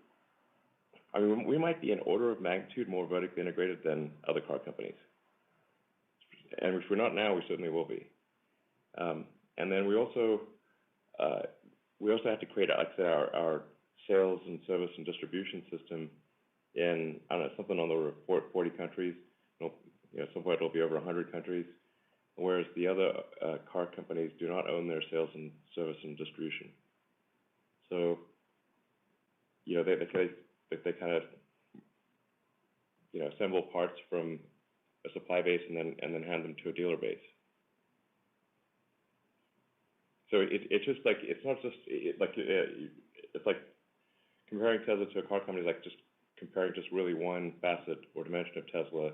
I mean, we might be an order of magnitude more vertically integrated than other car companies. And if we're not now, we certainly will be. And then we also have to create, like I said, our sales and service and distribution system in, I don't know, something on the order of 40 countries. At some point it'll be over 100 countries, whereas the other car companies do not own their sales and service and distribution. So, they kind of, assemble parts from a supply base and then hand them to a dealer base. So it's just like, it's not just it's like comparing Tesla to a car company, like just comparing just really one facet or dimension of Tesla.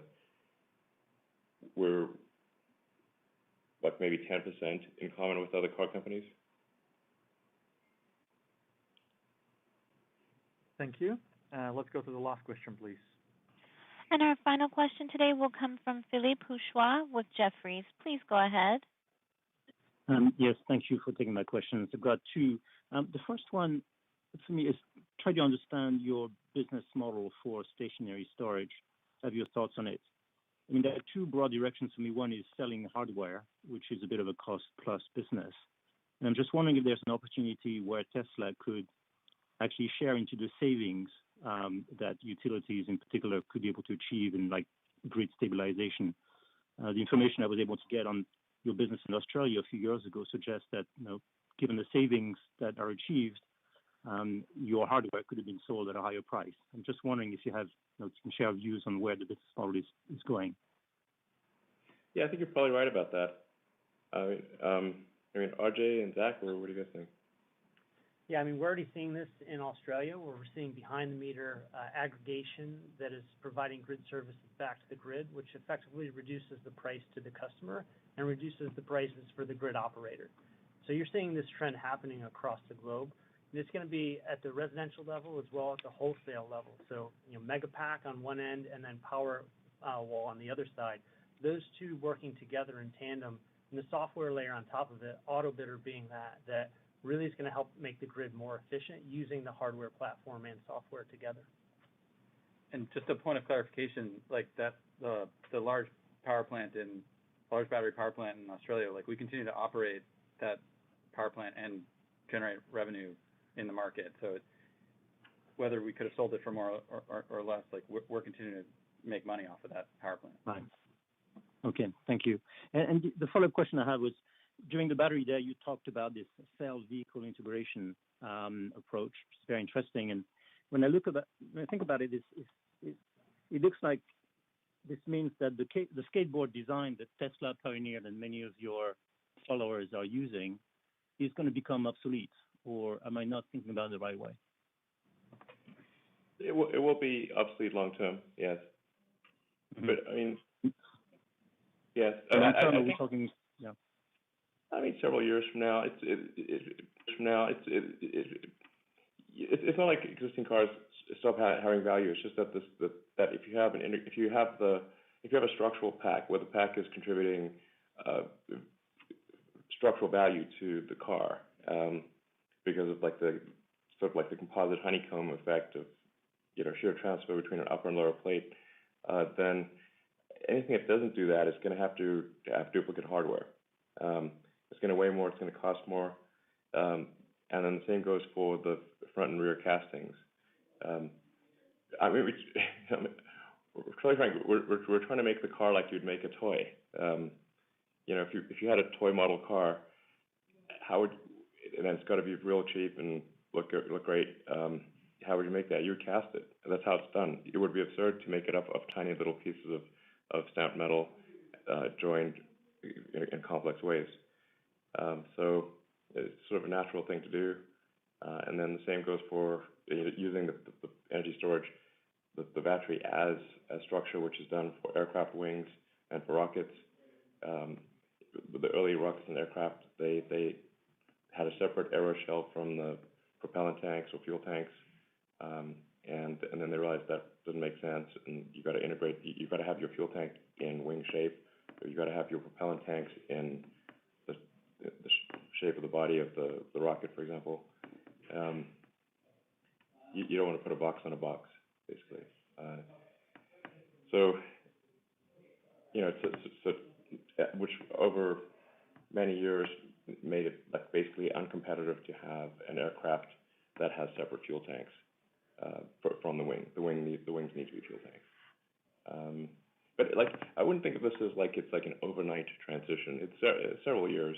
We're like maybe 10% in common with other car companies. Thank you. Let's go to the last question, please. And our final question today will come from Philippe Houchois with Jefferies. Please go ahead. Yes, thank you for taking my questions. I've got two. The first one for me is try to understand your business model for stationary storage. Have your thoughts on it? I mean, there are two broad directions for me. One is selling hardware, which is a bit of a cost-plus business. And I'm just wondering if there's an opportunity where Tesla could actually share into the savings that utilities in particular could be able to achieve in like grid stabilization. The information I was able to get on your business in Australia a few years ago suggests that, given the savings that are achieved, your hardware could have been sold at a higher price. I'm just wondering if you have, can share views on where the business model is going. Yeah, I think you're probably right about that. I mean, RJ and Zach, what do you guys think? Yeah, I mean, we're already seeing this in Australia, where we're seeing behind-the-meter aggregation that is providing grid services back to the grid, which effectively reduces the price to the customer and reduces the prices for the grid operator. So you're seeing this trend happening across the globe. And it's going to be at the residential level as well as the wholesale level. So, Megapack on one end and then Powerwall on the other side. Those two working together in tandem, and the software layer on top of it, AutoBidder being that really is going to help make the grid more efficient using the hardware platform and software together. And just a point of clarification, like that, the large battery power plant in Australia, like we continue to operate that power plant and generate revenue in the market. So whether we could have sold it for more or less, like we're continuing to make money off of that power plant. Right. Okay, thank you. And the follow-up question I had was, during the battery day, you talked about this cell vehicle integration approach, which is very interesting. And when I think about it, it looks like this means that the skateboard design that Tesla pioneered and many of your followers are using is going to become obsolete. Or am I not thinking about it the right way? It will be obsolete long term, yes. Mm-hmm. But I mean, yes. We're talking, yeah. I mean, several years from now, it's not like existing cars stop having value. It's just that that if you have a structural pack where the pack is contributing structural value to the car because of like the sort of like the composite honeycomb effect of shear transfer between an upper and lower plate, then anything that doesn't do that is going to have to have duplicate hardware. It's going to weigh more. It's going to cost more. And then the same goes for the front and rear castings. I mean, we're trying to make the car like you'd make a toy. If you had a toy model car, and then it's got to be real cheap and look great. How would you make that? You would cast it. And that's how it's done. It would be absurd to make it up of tiny little pieces of stamped metal joined in complex ways. So it's sort of a natural thing to do. And then the same goes for using the energy storage. the battery as a structure, which is done for aircraft wings and for rockets. The early rockets and aircraft, they had a separate aeroshell from the propellant tanks or fuel tanks, and then they realized that doesn't make sense, and you got to integrate. You got to have your fuel tank in wing shape, or you got to have your propellant tanks in the shape of the body of the rocket, for example. You don't want to put a box on a box, basically. So, which over many years made it like basically uncompetitive to have an aircraft that has separate fuel tanks from the wing. The wings need to be fuel tanks. But like, I wouldn't think of this as like it's like an overnight transition. It's several years.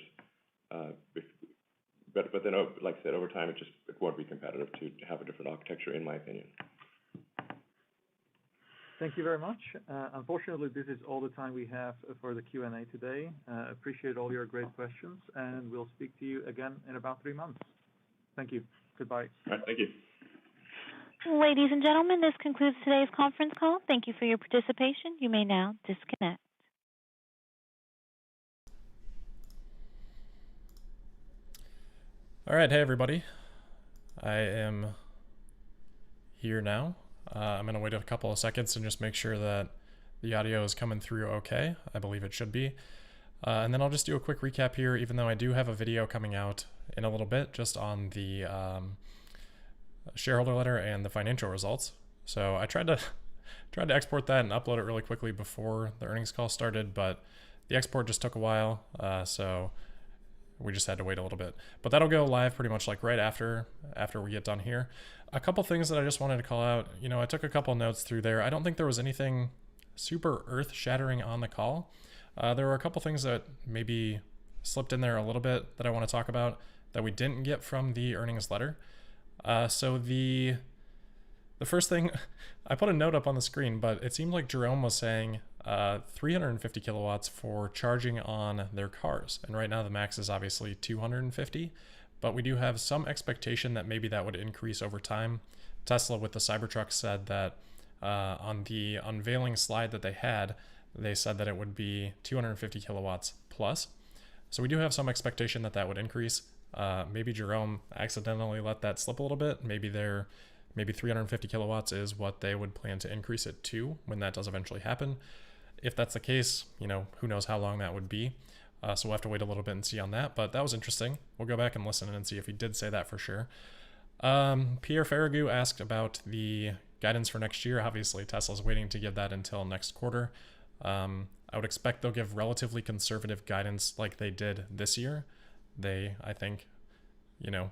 But then, like I said, over time, it won't be competitive to have a different architecture, in my opinion. Thank you very much. Unfortunately, this is all the time we have for the Q&A today. Appreciate all your great questions, and we'll speak to you again in about 3 months. Thank you. Goodbye. All right, thank you. Ladies and gentlemen, this concludes today's conference call. Thank you for your participation. You may now disconnect. All right, hey everybody. I am here now. I'm going to wait a couple of seconds and just make sure that the audio is coming through okay. I believe it should be. And then I'll just do a quick recap here, even though I do have a video coming out in a little bit just on the shareholder letter and the financial results. So I tried to export that and upload it really quickly before the earnings call started, but the export just took a while, so we just had to wait a little bit. But that'll go live pretty much like right after we get done here. A couple things that I just wanted to call out. I took a couple notes through there. I don't think there was anything super earth-shattering on the call. There were a couple things that maybe slipped in there a little bit that I want to talk about that we didn't get from the earnings letter. So the first thing, I put a note up on the screen, but it seemed like Jerome was saying 350 kilowatts for charging on their cars. And right now the max is obviously 250, but we do have some expectation that maybe that would increase over time. Tesla with the Cybertruck said that on the unveiling slide that they had, they said that it would be 250 kilowatts plus. So we do have some expectation that that would increase. Maybe Jerome accidentally let that slip a little bit. Maybe 350 kilowatts is what they would plan to increase it to when that does eventually happen. If that's the case, who knows how long that would be. So we'll have to wait a little bit and see on that, but that was interesting. We'll go back and listen and see if he did say that for sure. Pierre Farragut asked about the guidance for next year. Obviously, Tesla's waiting to give that until next quarter. I would expect they'll give relatively conservative guidance like they did this year. I think,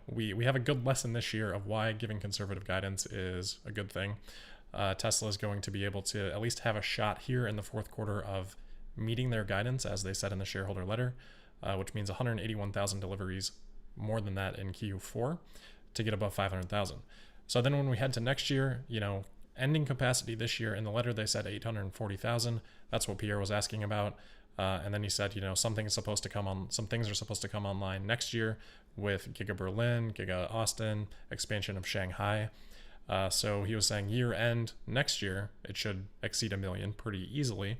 we have a good lesson this year of why giving conservative guidance is a good thing. Tesla is going to be able to at least have a shot here in the fourth quarter of meeting their guidance, as they said in the shareholder letter, which means 181,000 deliveries, more than that in Q4, to get above 500,000. So then when we head to next year, ending capacity this year, in the letter they said 840,000. That's what Pierre was asking about. And then he said, some things are supposed to come online next year with Giga Berlin, Giga Austin, expansion of Shanghai. So he was saying year end next year, it should exceed 1 million pretty easily.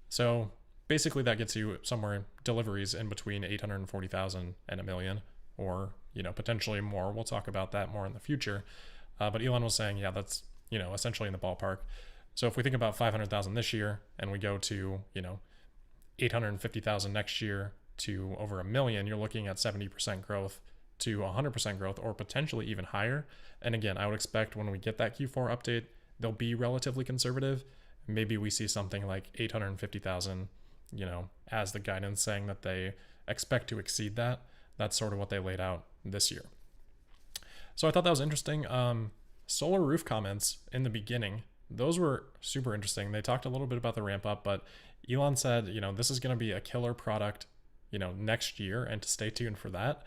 So basically that gets you somewhere deliveries in between 840,000 and 1 million, or, potentially more. We'll talk about that more in the future. But Elon was saying, yeah, that's, essentially in the ballpark. So if we think about 500,000 this year and we go to, 850,000 next year to over 1 million, you're looking at 70% growth to 100% growth, or potentially even higher. And again, I would expect when we get that Q4 update, they'll be relatively conservative. Maybe we see something like 850,000, as the guidance saying that they expect to exceed that. That's sort of what they laid out this year. So I thought that was interesting. Solar roof comments in the beginning, those were super interesting. They talked a little bit about the ramp up, but Elon said, this is going to be a killer product, next year, and to stay tuned for that.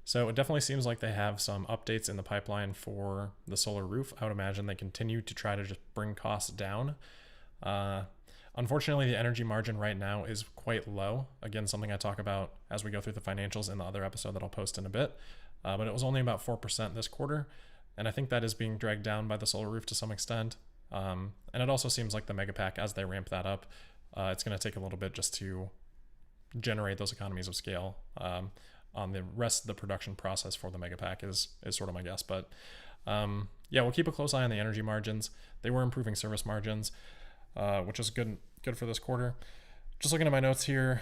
So it definitely seems like they have some updates in the pipeline for the solar roof. I would imagine they continue to try to just bring costs down. Unfortunately, the energy margin right now is quite low. Again, something I talk about as we go through the financials in the other episode that I'll post in a bit. But it was only about 4% this quarter. And I think that is being dragged down by the solar roof to some extent. And it also seems like the Megapack, as they ramp that up, it's going to take a little bit just to generate those economies of scale on the rest of the production process for the Megapack is sort of my guess. But yeah, we'll keep a close eye on the energy margins. They were improving service margins, which is good for this quarter. Just looking at my notes here,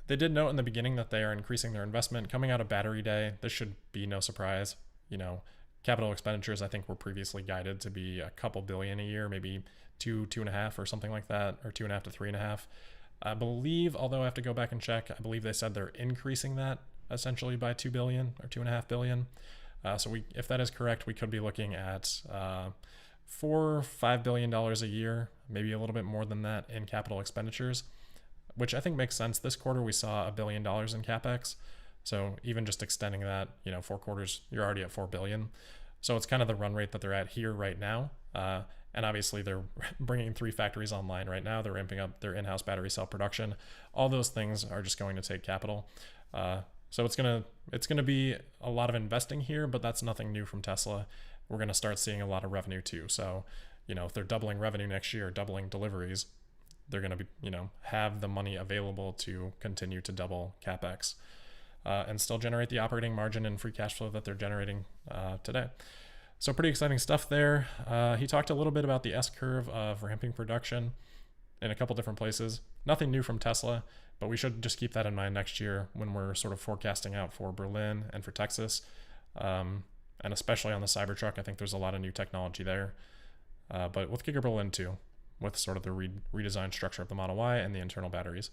they did note in the beginning that they are increasing their investment. Coming out of Battery Day, this should be no surprise. Capital expenditures, I think, were previously guided to be a couple billion a year, maybe 2.5 or something like that, or 2.5 to 3.5. I believe, although I have to go back and check, I believe they said they're increasing that essentially by 2 billion or 2.5 billion. So if that is correct, we could be looking at $4 or $5 billion a year, maybe a little bit more than that in capital expenditures, which I think makes sense. This quarter we saw $1 billion in capex. So even just extending that, 4 quarters, you're already at 4 billion. So it's kind of the run rate that they're at here right now. And obviously they're bringing 3 factories online right now. They're ramping up their in-house battery cell production. All those things are just going to take capital. So it's gonna be a lot of investing here, but that's nothing new from Tesla. We're gonna start seeing a lot of revenue too. So, if they're doubling revenue next year, doubling deliveries, they're gonna be, have the money available to continue to double capex and still generate the operating margin and free cash flow that they're generating today. So pretty exciting stuff there. He talked a little bit about the S-curve of ramping production in a couple different places. Nothing new from Tesla, but we should just keep that in mind next year when we're sort of forecasting out for Berlin and for Texas. And especially on the Cybertruck, I think there's a lot of new technology there. But with Giga Berlin too, with sort of the redesigned structure of the Model Y and the internal batteries.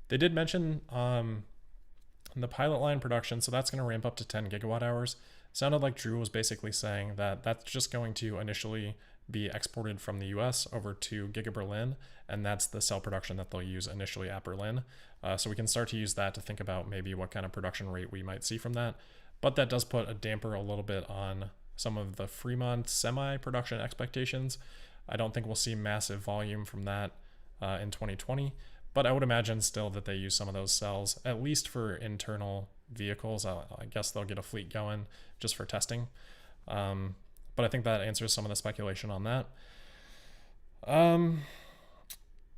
They did mention the pilot line production, so that's going to ramp up to 10 gigawatt hours. Sounded like Drew was basically saying that that's just going to initially be exported from the US over to Giga Berlin, and that's the cell production that they'll use initially at Berlin. So we can start to use that to think about maybe what kind of production rate we might see from that. But that does put a damper a little bit on some of the Fremont semi-production expectations. I don't think we'll see massive volume from that in 2020, but I would imagine still that they use some of those cells, at least for internal vehicles. I guess they'll get a fleet going just for testing. But I think that answers some of the speculation on that.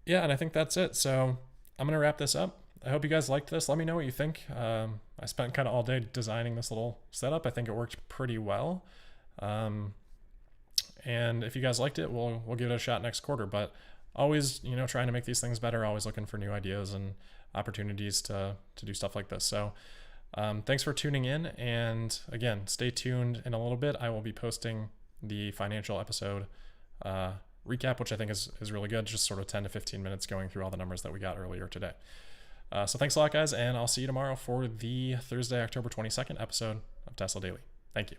Yeah, and I think that's it. So I'm going to wrap this up. I hope you guys liked this. Let me know what you think. I spent kind of all day designing this little setup. I think it worked pretty well. And if you guys liked it, we'll give it a shot next quarter. But always, trying to make these things better, always looking for new ideas and opportunities to do stuff like this. So thanks for tuning in. And again, stay tuned. In a little bit, I will be posting the financial episode recap, which I think is really good. Just sort of 10 to 15 minutes going through all the numbers that we got earlier today. So thanks a lot, guys. And I'll see you tomorrow for the Thursday, October 22nd episode of Tesla Daily. Thank you.